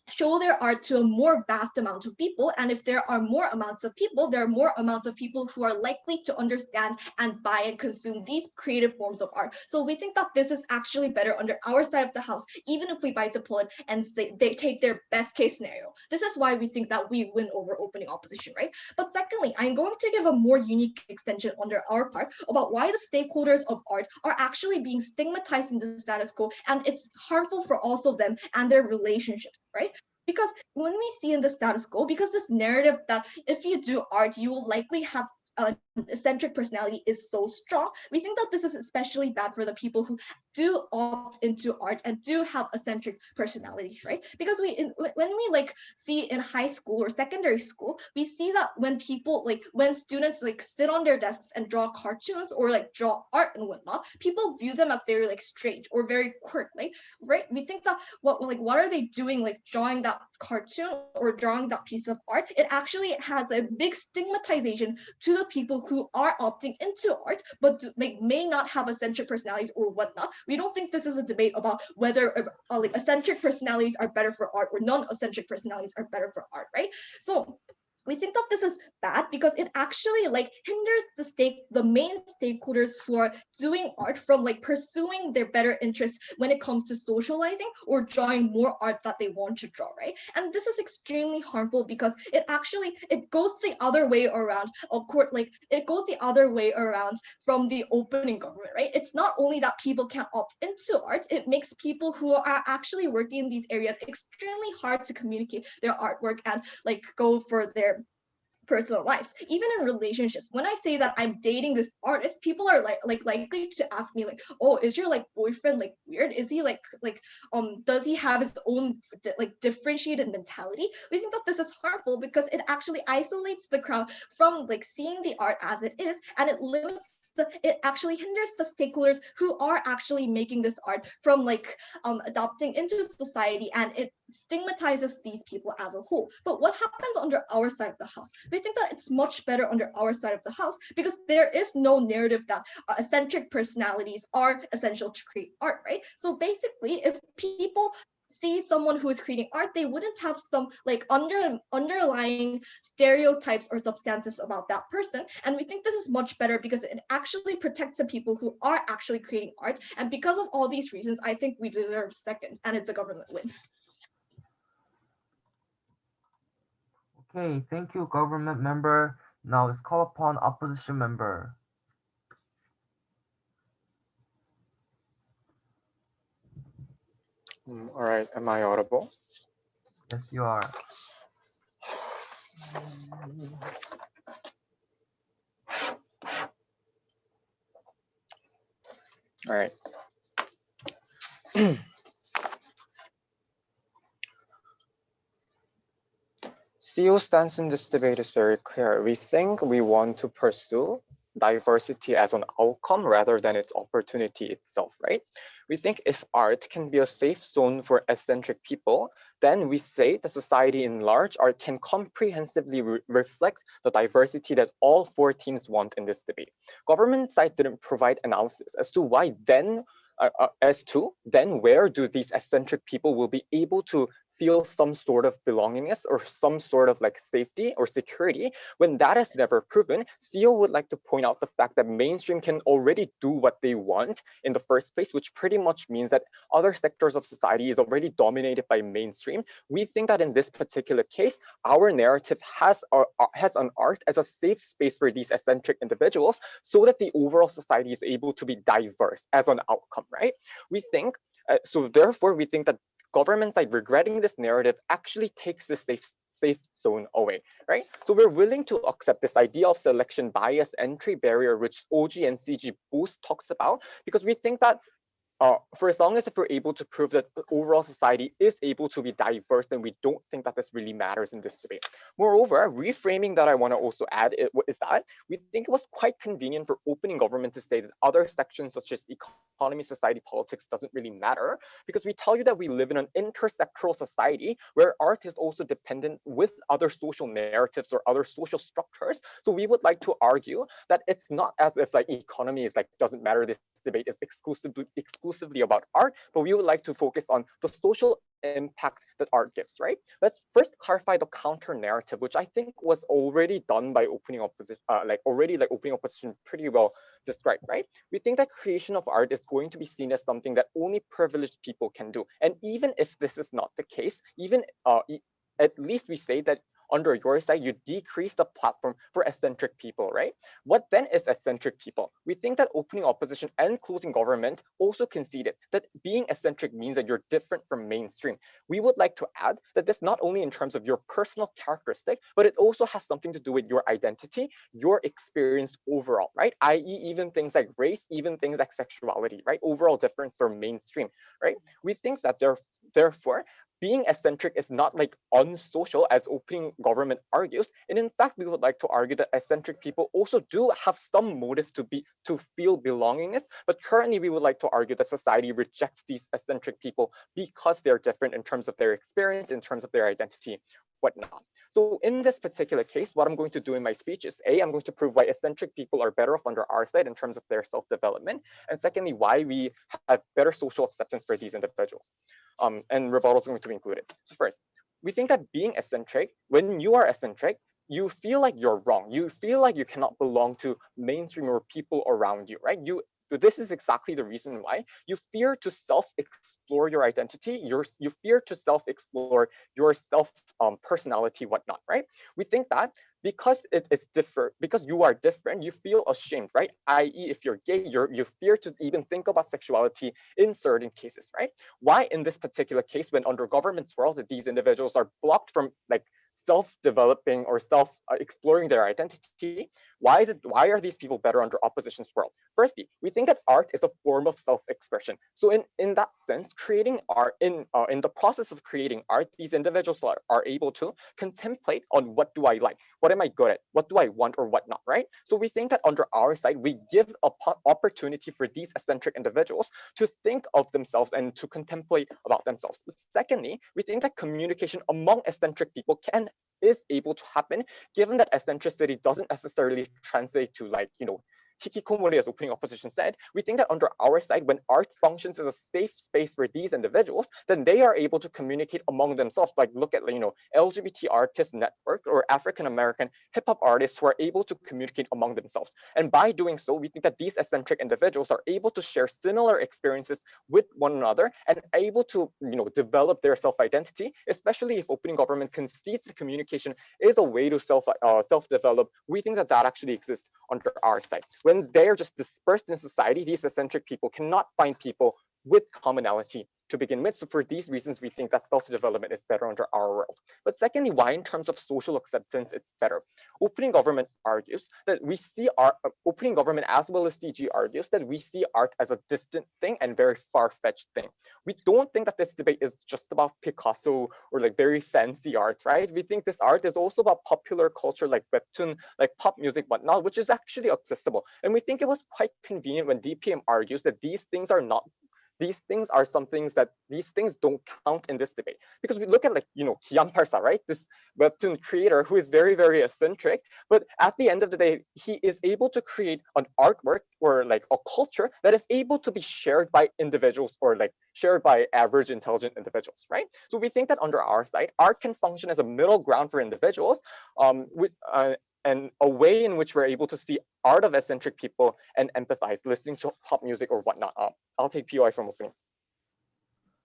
show their art to a more vast amount of people. And if there are more amounts of people, there are more amounts of people who are likely to understand and buy and consume these creative forms of art. So we think that this is actually better under our side of the house, even if we bite the bullet and they take their best case scenario. This is why we think that we win over opening opposition, right? But secondly, I'm going to give a more unique extension under our part about why the stakeholders of art are actually being stigmatized in the status quo, and it's harmful for also them and their relationships, right? Because when we see in the status quo, because this narrative that if you do art, you will likely have an eccentric personality is so strong, we think that this is especially bad for the people who do opt into art and do have eccentric personalities, right? Because when we like see in high school or secondary school, we see that when people when students sit on their desks and draw cartoons or draw art and whatnot, people view them as very strange or very quirky, right? We think that what are they doing drawing that cartoon or drawing that piece of art? It actually has a big stigmatization to the people who are opting into art but may not have eccentric personalities or whatnot. We don't think this is a debate about whether eccentric personalities are better for art or non-eccentric personalities are better for art, right? So we think that this is bad because it actually hinders the main stakeholders who are doing art from pursuing their better interests when it comes to socializing or drawing more art that they want to draw, right? And this is extremely harmful because it goes the other way around. Of course, it goes the other way around from the opening government, right? It's not only that people can't opt into art, it makes people who are actually working in these areas extremely hard to communicate their artwork and go for their personal lives, even in relationships. When I say that I'm dating this artist, people are likely to ask me oh, is your boyfriend weird? Is he does he have his own differentiated mentality? We think that this is harmful because it actually isolates the crowd from seeing the art as it is, and it actually hinders the stakeholders who are actually making this art from adopting into society, and it stigmatizes these people as a whole. But what happens under our side of the house? We think that it's much better under our side of the house because there is no narrative that eccentric personalities are essential to create art, right? So basically, if people see someone who is creating art, they wouldn't have some underlying stereotypes or substances about that person. And we think this is much better because it actually protects the people who are actually creating art. And because of all these reasons, I think we deserve second, and it's a government win. Okay, thank you, government member. Now let's call upon opposition member. All right, am I audible? Yes, you are. All right. CEO's stance in this debate is very clear. We think we want to pursue diversity as an outcome rather than its opportunity itself, right? We think if art can be a safe zone for eccentric people, then we say the society in large art can comprehensively reflect the diversity that all four teams want in this debate. Government side didn't provide analysis as to why then, where do these eccentric people will be able to feel some sort of belongingness or some sort of safety or security. When that is never proven, CEO would like to point out the fact that mainstream can already do what they want in the first place, which pretty much means that other sectors of society is already dominated by mainstream. We think that in this particular case, our narrative has an art as a safe space for these eccentric individuals so that the overall society is able to be diverse as an outcome, right? We think, so therefore we think that government side regretting this narrative actually takes the safe zone away, right? So we're willing to accept this idea of selection bias entry barrier, which OG and CG both talks about, because we think that for as long as if we're able to prove that the overall society is able to be diverse, then we don't think that this really matters in this debate. Moreover, reframing that I want to also add is that we think it was quite convenient for opening government to say that other sections such as economy, society, politics doesn't really matter, because we tell you that we live in an intersectoral society where art is also dependent with other social narratives or other social structures. So we would like to argue that it's not as if economy is doesn't matter, this debate is exclusively about art, but we would like to focus on the social impact that art gives, right? Let's first clarify the counter narrative, which I think was already done by opening opposition, opening opposition pretty well described, right? We think that creation of art is going to be seen as something that only privileged people can do. And even if this is not the case, at least we say that under your side, you decrease the platform for eccentric people, right? What then is eccentric people? We think that opening opposition and closing government also conceded that being eccentric means that you're different from mainstream. We would like to add that this not only in terms of your personal characteristic, but it also has something to do with your identity, your experience overall, right? I.e. even things like race, even things like sexuality, right? Overall difference from mainstream, right? We think that therefore, being eccentric is not like unsocial as opening government argues. And in fact, we would like to argue that eccentric people also do have some motive to feel belongingness. But currently we would like to argue that society rejects these eccentric people because they're different in terms of their experience, in terms of their identity, whatnot. So in this particular case, what I'm going to do in my speech is I'm going to prove why eccentric people are better off under our side in terms of their self-development. And secondly, why we have better social acceptance for these individuals. And rebuttal is going to be included. So first, we think that being eccentric, when you are eccentric, you feel like you're wrong. You feel like you cannot belong to mainstream or people around you, right? This is exactly the reason why you fear to self-explore your identity. You fear to self-explore your personality, whatnot, right? We think that because it is different, because you are different, you feel ashamed, right? I.e., if you're gay, you fear to even think about sexuality in certain cases, right? Why in this particular case, when under government's world, that these individuals are blocked from like self-developing or self-exploring their identity, why are these people better under opposition's world? Firstly, we think that art is a form of self-expression. So in that sense, creating art, in the process of creating art, these individuals are able to contemplate on what do I like, what am I good at, what do I want or whatnot, right? So we think that under our side, we give an opportunity for these eccentric individuals to think of themselves and to contemplate about themselves. Secondly, we think that communication among eccentric people is able to happen, given that eccentricity doesn't necessarily translate to like, hikikomori, as opening opposition said. We think that under our side, when art functions as a safe space for these individuals, then they are able to communicate among themselves. Like look at, LGBT artist network or African American hip hop artists who are able to communicate among themselves. And by doing so, we think that these eccentric individuals are able to share similar experiences with one another and able to, develop their self-identity, especially if opening government concedes that communication is a way to self-develop. We think that actually exists under our side. When they're just dispersed in society, these eccentric people cannot find people with commonality to begin with. So for these reasons, we think that self-development is better under our world. But secondly, why in terms of social acceptance, it's better? Opening government argues that we see opening government as well as CG argues that we see art as a distant thing and very far-fetched thing. We don't think that this debate is just about Picasso or like very fancy art, right? We think this art is also about popular culture like webtoon, like pop music, whatnot, which is actually accessible. And we think it was quite convenient when DPM argues that these things are these things don't count in this debate. Because we look at like, Kian Parsa, right? This webtoon creator who is very, very eccentric, but at the end of the day, he is able to create an artwork or like a culture that is able to be shared by individuals or like shared by average intelligent individuals, right? So we think that under our side, art can function as a middle ground for individuals, and a way in which we're able to see art of eccentric people and empathize, listening to pop music or whatnot. I'll take POI from opening.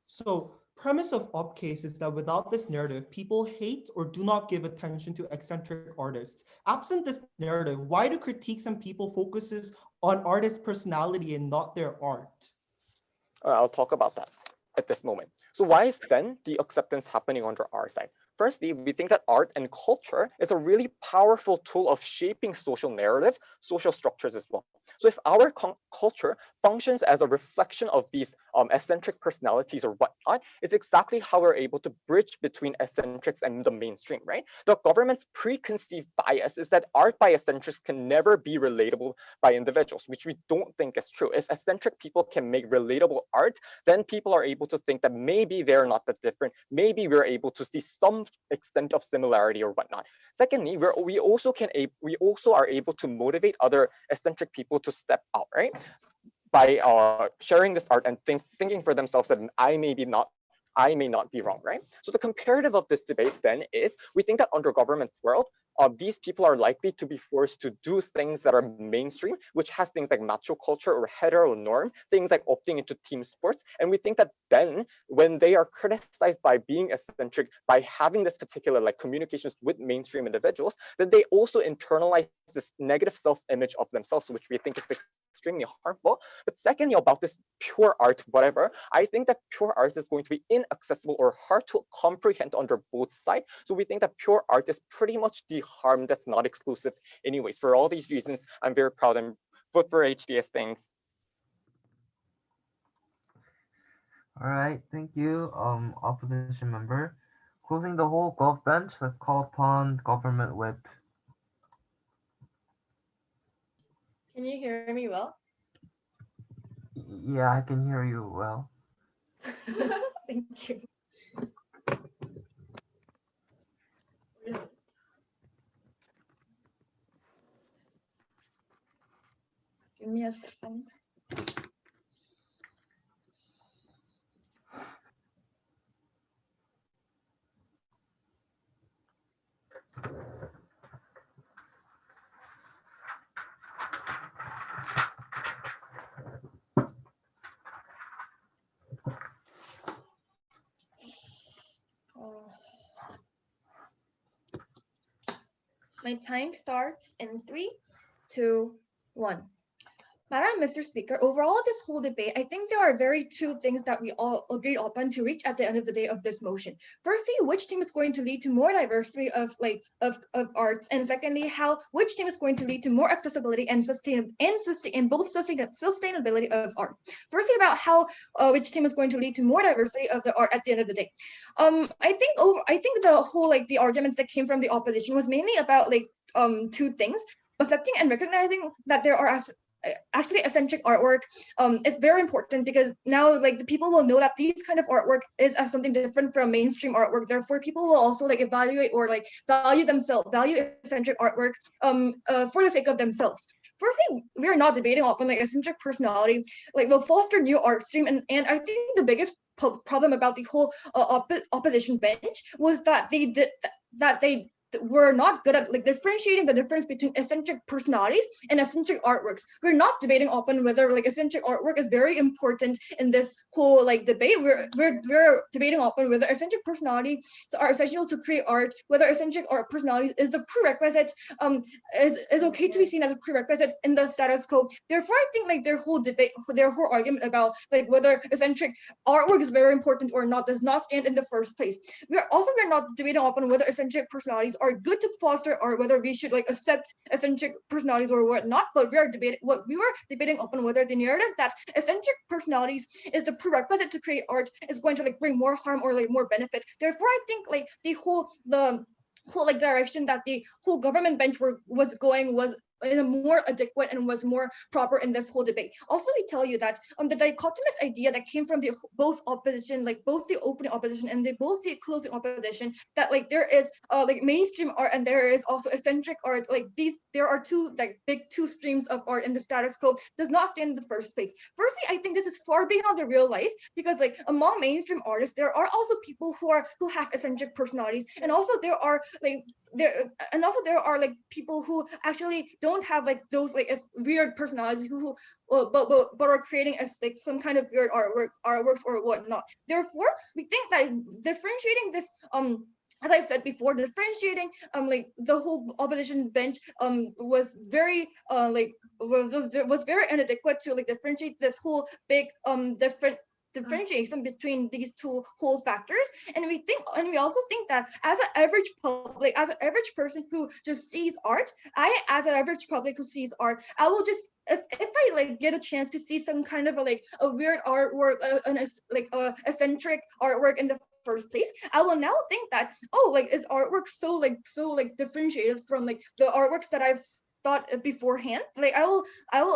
So premise of op case is that without this narrative, people hate or do not give attention to eccentric artists. Absent this narrative, why do critiques and people focuses on artists' personality and not their art? I'll talk about that at this moment. So why is then the acceptance happening under our side? Firstly, we think that art and culture is a really powerful tool of shaping social narrative, social structures as well. So if our culture functions as a reflection of these eccentric personalities or whatnot, it's exactly how we're able to bridge between eccentrics and the mainstream, right? The government's preconceived bias is that art by eccentrics can never be relatable by individuals, which we don't think is true. If eccentric people can make relatable art, then people are able to think that maybe they're not that different. Maybe we're able to see some extent of similarity or whatnot. Secondly, we also are able to motivate other eccentric people to step out, right? By sharing this art and thinking for themselves that I I may not be wrong, right? So the comparative of this debate then is, we think that under government world, these people are likely to be forced to do things that are mainstream, which has things like macho culture or hetero norm, things like opting into team sports. And we think that then when they are criticized by being eccentric, by having this particular like communications with mainstream individuals, then they also internalize this negative self-image of themselves, which we think is extremely harmful. But secondly, about this pure art, whatever, I think that pure art is going to be inaccessible or hard to comprehend under both sides. So we think that pure art is pretty much the harm that's not exclusive anyways. For all these reasons, I'm very proud and vote for HDS. Thanks. All right, thank you, opposition member. Closing the whole golf bench, let's call upon government whip. Can you hear me well? Yeah, I can hear you well. Thank you. Give me a second. My time starts in 3, 2, 1. Madam Mr. Speaker, overall this whole debate, I think there are two things that we all agreed upon to reach at the end of the day of this motion. Firstly, which team is going to lead to more diversity of arts, and secondly, which team is going to lead to more accessibility and sustainability of art. Firstly, about which team is going to lead to more diversity of the art at the end of the day. I think the whole the arguments that came from the opposition was mainly about two things: accepting and recognizing that there are actually eccentric artwork is very important, because now the people will know that these kind of artwork is as something different from mainstream artwork. Therefore, people will also evaluate or value eccentric artwork for the sake of themselves. Firstly, we are not debating upon eccentric personality will foster new art stream, and I think the biggest problem about the whole opposition bench was that they were not good at differentiating the difference between eccentric personalities and eccentric artworks. We're not debating upon whether eccentric artwork is very important in this whole debate. We're debating upon whether eccentric personalities are essential to create art, whether eccentric art personalities is the prerequisite, is okay to be seen as a prerequisite in the status quo. Therefore, I think their whole debate, their whole argument about whether eccentric artwork is very important or not does not stand in the first place. We're not debating upon whether eccentric personalities are good to foster or whether we should accept eccentric personalities or whatnot, but we were debating upon whether the narrative that eccentric personalities is the prerequisite to create art is going to bring more harm or more benefit. Therefore, I think the whole direction that the whole government bench was going was in a more adequate and was more proper in this whole debate. Also, we tell you that the dichotomous idea that came from both opposition, both the opening opposition and both the closing opposition, that there is mainstream art and there is also eccentric art, there are two big streams of art in the status quo, does not stand in the first place. Firstly, I think this is far beyond the real life, because among mainstream artists there are also people who have eccentric personalities, and also there are people who actually don't have those weird personalities who but are creating as some kind of weird artworks or whatnot. Therefore, we think that differentiating this as I've said before, differentiating the whole opposition bench was very was very inadequate to differentiate this whole big differentiation between these two whole factors. And we also think that as an average public, as an average person who just sees art, as an average public who sees art, I will just if I get a chance to see some kind of a weird artwork, eccentric artwork in the first place, I will now think that, oh, is artwork so differentiated from the artworks that I've thought beforehand. Like I will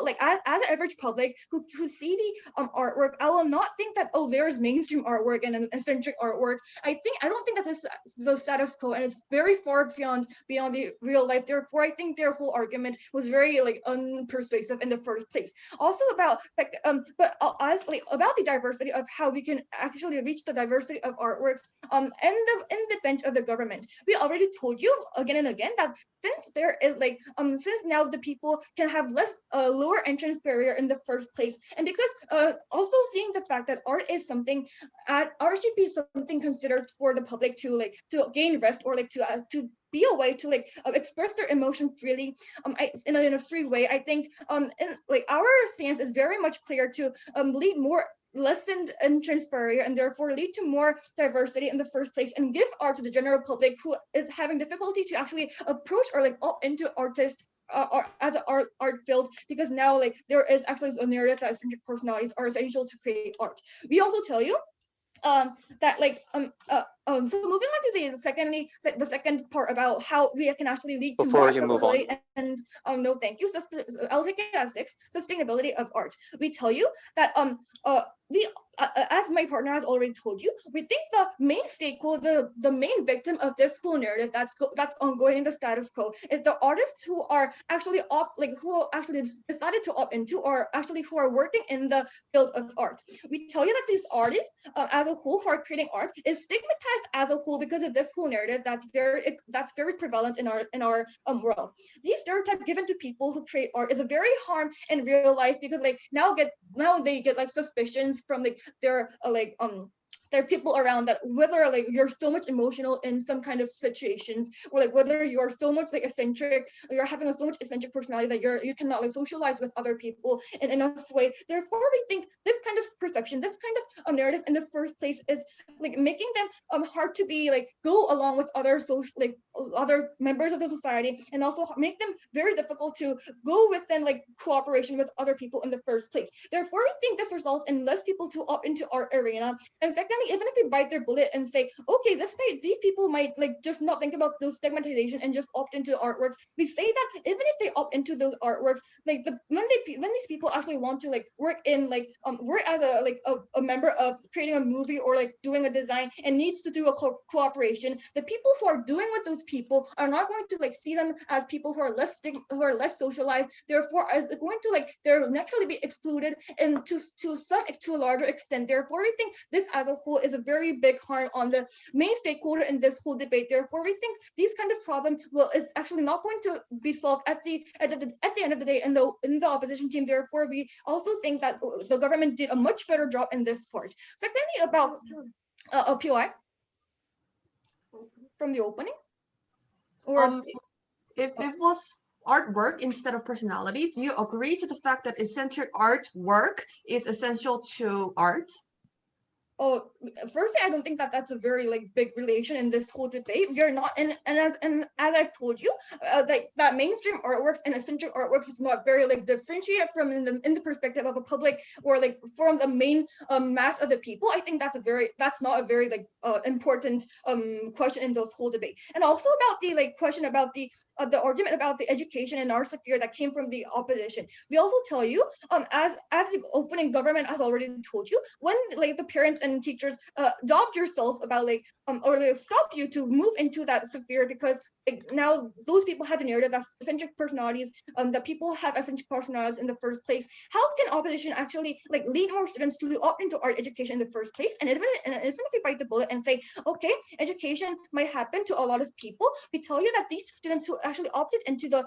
like as an average public who see the artwork, I will not think that, oh, there is mainstream artwork and an eccentric artwork. I don't think that's the status quo, and it's very far beyond the real life. Therefore, I think their whole argument was very like unpersuasive in the first place. Also about like but as like about the diversity of how we can actually reach the diversity of artworks in the bench of the government. We already told you again and again that since there is like since now the people can have less lower entrance barrier in the first place, and because also seeing the fact that art is something art should be something considered for the public to like to gain rest or like to be a way to like express their emotion freely in a free way. I think in like our stance is very much clear to lead more lessened entrance barrier and therefore lead to more diversity in the first place and give art to the general public who is having difficulty to actually approach or like opt into artists or as an art field, because now like there is actually a narrative that eccentric personalities are essential to create art. We also tell you that like so moving on to the second part about how we can actually lead to more Before you move on, accessibility and no thank you, I'll take it as 6, sustainability of art. We tell you that we as my partner has already told you, we think the main stakeholder, the main victim of this whole narrative that's ongoing in the status quo is the artists who are actually who actually decided to opt into, or actually who are working in the field of art. We tell you that these artists as a whole who are creating art is stigmatized as a whole because of this whole narrative that's very prevalent in our world. These stereotypes given to people who create art is a very harm in real life, because like now they get like suspicions from like their there are people around that whether like you're so much emotional in some kind of situations, or like whether you're so much like eccentric, or you're having so much eccentric personality that you cannot like socialize with other people in enough way. Therefore, we think this kind of perception, this kind of narrative in the first place is like making them hard to be like go along with other social like other members of the society, and also make them very difficult to go within like cooperation with other people in the first place. Therefore, we think this results in less people to opt into art arena. And secondly, even if we bite their bullet and say, okay, these people might like just not think about those stigmatization and just opt into artworks, we say that even if they opt into those artworks, like when these people actually want to like work in like work as a member of creating a movie or like doing a design and needs to do a cooperation, the people who are doing with those people are not going to like see them as people who are less socialized. Therefore, is going to like they're naturally be excluded and to a larger extent. Therefore, we think this as a whole is a very big harm on the main stakeholder in this whole debate. Therefore, we think these kind of problem is actually not going to be solved at the end of the day in the opposition team. Therefore, we also think that the government did a much better job in this part. Secondly, about POI from the opening, or if it was artwork instead of personality, do you agree to the fact that eccentric artwork is essential to art? Oh, firstly, I don't think that that's a very like big relation in this whole debate. We are not, and as I've told you, like that mainstream artworks and eccentric artworks is not very like differentiated from in the perspective of a public or like from the main mass of the people. I think that's not a very like important question in this whole debate. And also about the like question about the argument about the education in our sphere that came from the opposition. We also tell you as the opening government has already told you, when like the parents and teachers adopt yourself about like or they stop you to move into that sphere, because like now those people have a narrative that's eccentric personalities, that people have eccentric personalities in the first place. How can opposition actually like lead more students to opt into art education in the first place? And even if we bite the bullet and say, okay, education might happen to a lot of people, we tell you that these students who actually opted into the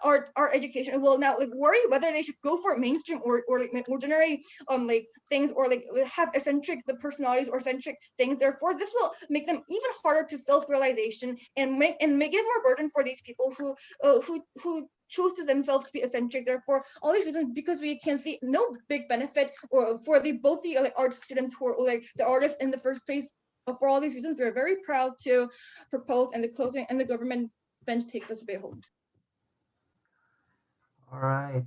art education will now like worry whether they should go for mainstream or like ordinary like things, or like have eccentric the personalities or eccentric things. Therefore, this will make them even harder to self-realization and make it more burden for these people who choose to themselves to be eccentric. Therefore, all these reasons, because we can see no big benefit or for both the like art students who are like the artists in the first place. For all these reasons, we are very proud to propose and the closing and the government bench take this debate home. All right.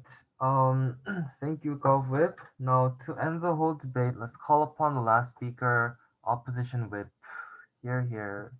Thank you, GovWhip. Now, to end the whole debate, let's call upon the last speaker, Opposition Whip. Here, here.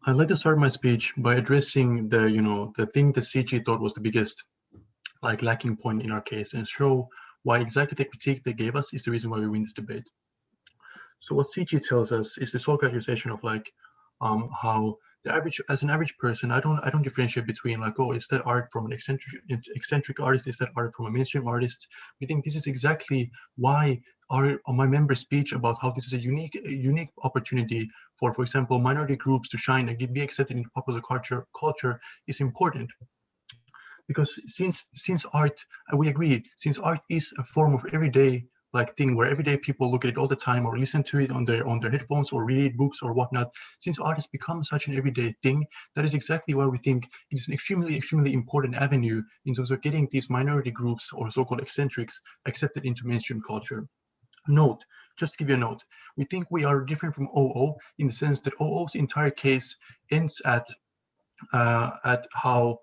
I'd like to start my speech by addressing the thing that CG thought was the biggest lacking point in our case, and show why exactly the critique they gave us is the reason why we win this debate. So what CG tells us is this whole characterization of how as an average person, I don't differentiate between oh, is that art from an eccentric artist, is that art from a mainstream artist. We think this is exactly why my member's speech about how this is a unique opportunity for example, minority groups to shine and be accepted in popular culture is important. Because since art, we agree, since art is a form of everyday thing where everyday people look at it all the time or listen to it on their headphones or read books or whatnot, since art has become such an everyday thing, that is exactly why we think it is an extremely important avenue in terms of getting these minority groups or so-called eccentrics accepted into mainstream culture. Note, just to give you a note, we think we are different from OO in the sense that OO's entire case ends at how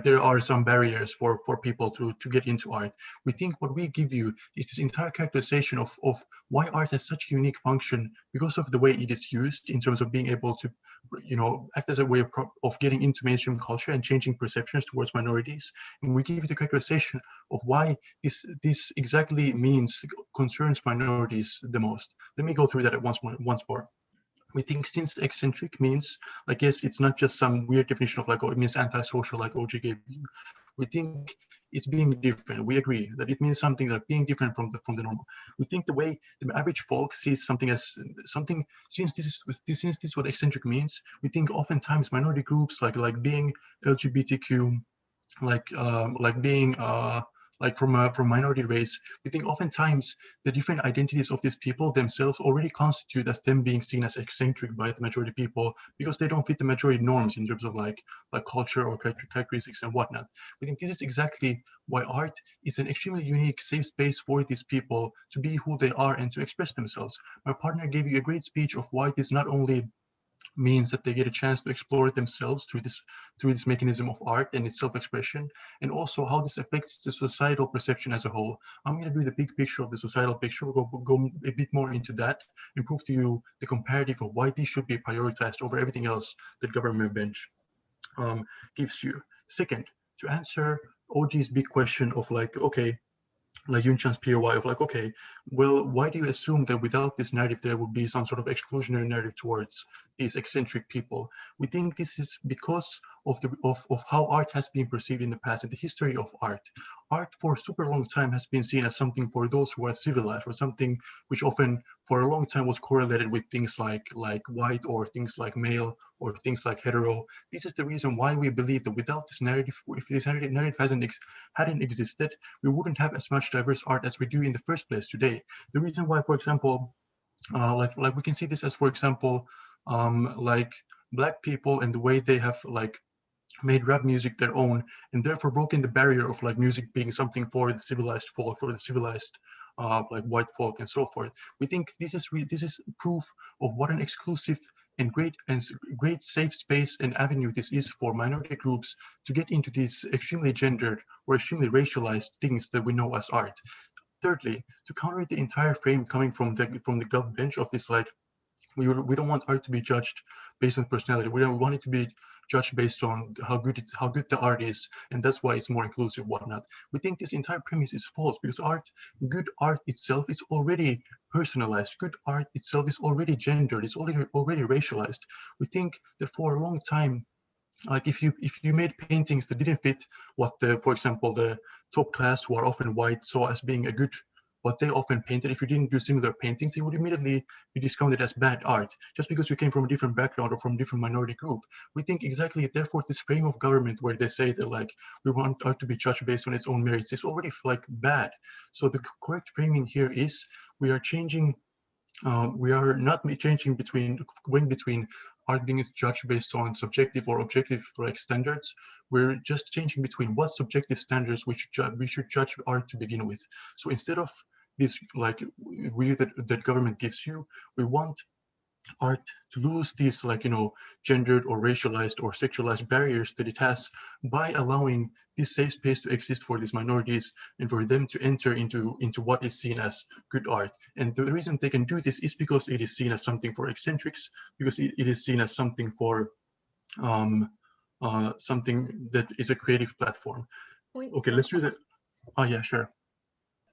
there are some barriers for people to get into art. We think what we give you is this entire characterization of why art has such a unique function because of the way it is used in terms of being able to act as a way of getting into mainstream culture and changing perceptions towards minorities. And we give you the characterization of why this exactly concerns minorities the most. Let me go through that once more. We think since eccentric means, yes, it's not just some weird definition of oh, it means antisocial like OG gave you. We think it's being different. We agree that it means something like being different from the normal. We think the way the average folk sees something as something, since this is what eccentric means, we think oftentimes minority groups like being LGBTQ, being from minority race, we think oftentimes the different identities of these people themselves already constitute as them being seen as eccentric by the majority people because they don't fit the majority norms in terms of culture or characteristics and whatnot. We think this is exactly why art is an extremely unique safe space for these people to be who they are and to express themselves. My partner gave you a great speech of why this not only means that they get a chance to explore themselves through this mechanism of art and its self-expression, and also how this affects the societal perception as a whole. I'm going to do the big picture of the societal picture. We'll go a bit more into that and prove to you the comparative of why these should be prioritized over everything else that government bench gives you. Second, to answer OG's big question of okay, Yunchan's POI of okay, well, why do you assume that without this narrative there would be some sort of exclusionary narrative towards these eccentric people? We think this is because of how art has been perceived in the past and the history of art. Art for a super long time has been seen as something for those who are civilized, or something which often for a long time was correlated with things like white, or things like male, or things like hetero. This is the reason why we believe that without this narrative, if this narrative hadn't existed, we wouldn't have as much diverse art as we do in the first place today. The reason why, for example, we can see this as, for example, Black people and the way they have made rap music their own, and therefore broken the barrier of music being something for the civilized folk, for the civilized white folk and so forth. We think this is proof of what an exclusive and great safe space and avenue this is for minority groups to get into these extremely gendered or extremely racialized things that we know as art. Thirdly, to counter the entire frame coming from the gov bench of this we don't want art to be judged based on personality. We don't want it to be judged based on how good the art is, and that's why it's more inclusive, whatnot. We think this entire premise is false because good art itself is already personalized. Good art itself is already gendered. It's already racialized. We think that for a long time, if you made paintings that didn't fit what for example, the top class who are often white saw as being a good what they often painted, if you didn't do similar paintings, it would immediately be discounted as bad art, just because you came from a different background or from a different minority group. We think exactly, therefore, this frame of government where they say that like, we want art to be judged based on its own merits is already like bad. So the correct framing here is we are changing, we are not changing between, going between art being judged based on subjective or objective like standards. We're just changing between what subjective standards we should judge art to begin with. So instead of this like view that government gives you, we want art to lose these like, you know, gendered or racialized or sexualized barriers that it has by allowing this safe space to exist for these minorities and for them to enter into what is seen as good art. And the reason they can do this is because it is seen as something for eccentrics, because it is seen as something for something that is a creative platform. Wait, Okay, so, let's do that. Oh yeah, sure.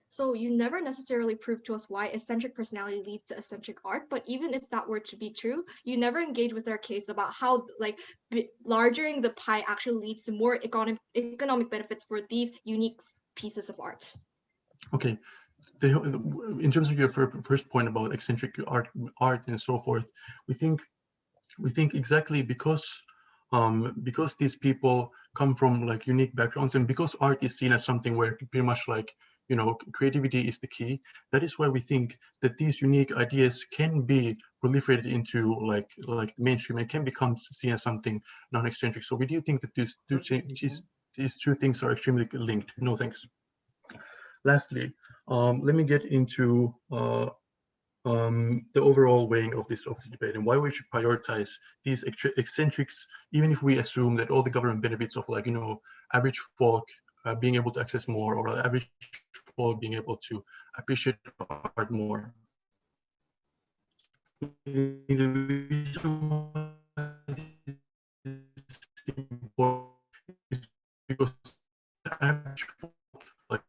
so you never necessarily prove to us why eccentric personality leads to eccentric art, but even if that were to be true, you never engage with our case about how like largering the pie actually leads to more economic benefits for these unique pieces of art. Okay, in terms of your first point about eccentric art and so forth, we think exactly because these people come from like unique backgrounds, and because art is seen as something where pretty much like, you know, creativity is the key. That is why we think that these unique ideas can be proliferated into like mainstream and can become seen as something non-eccentric. So we do think that these two things are extremely linked. No thanks. Lastly, let me get into the overall weighing of this debate and why we should prioritize these eccentrics, even if we assume that all the government benefits of like, you know, average folk being able to access more, or average folk being able to appreciate art more. The reason why this is important is because the average folk, like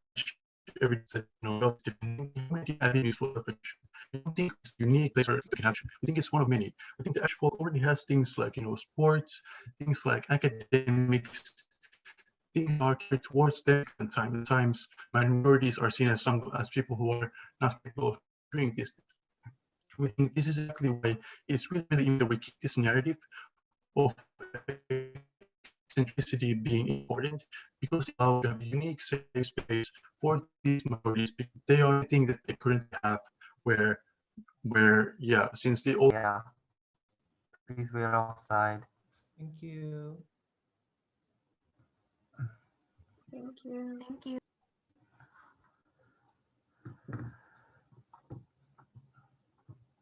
every said, you know, different avenues for appreciation. I don't think it's a unique place where they can have. I think it's one of many. I think the average folk already has things like, you know, sports, things like academics, things are geared towards them. And times minorities are seen as people who are not capable of doing this. We think this is exactly why it's really important that we keep this narrative of eccentricity being important, because it allows to have a unique safe space for these minorities, because they are the thing that they currently have where yeah, since they all Yeah. Please wait outside. Thank you. Thank you. Thank you.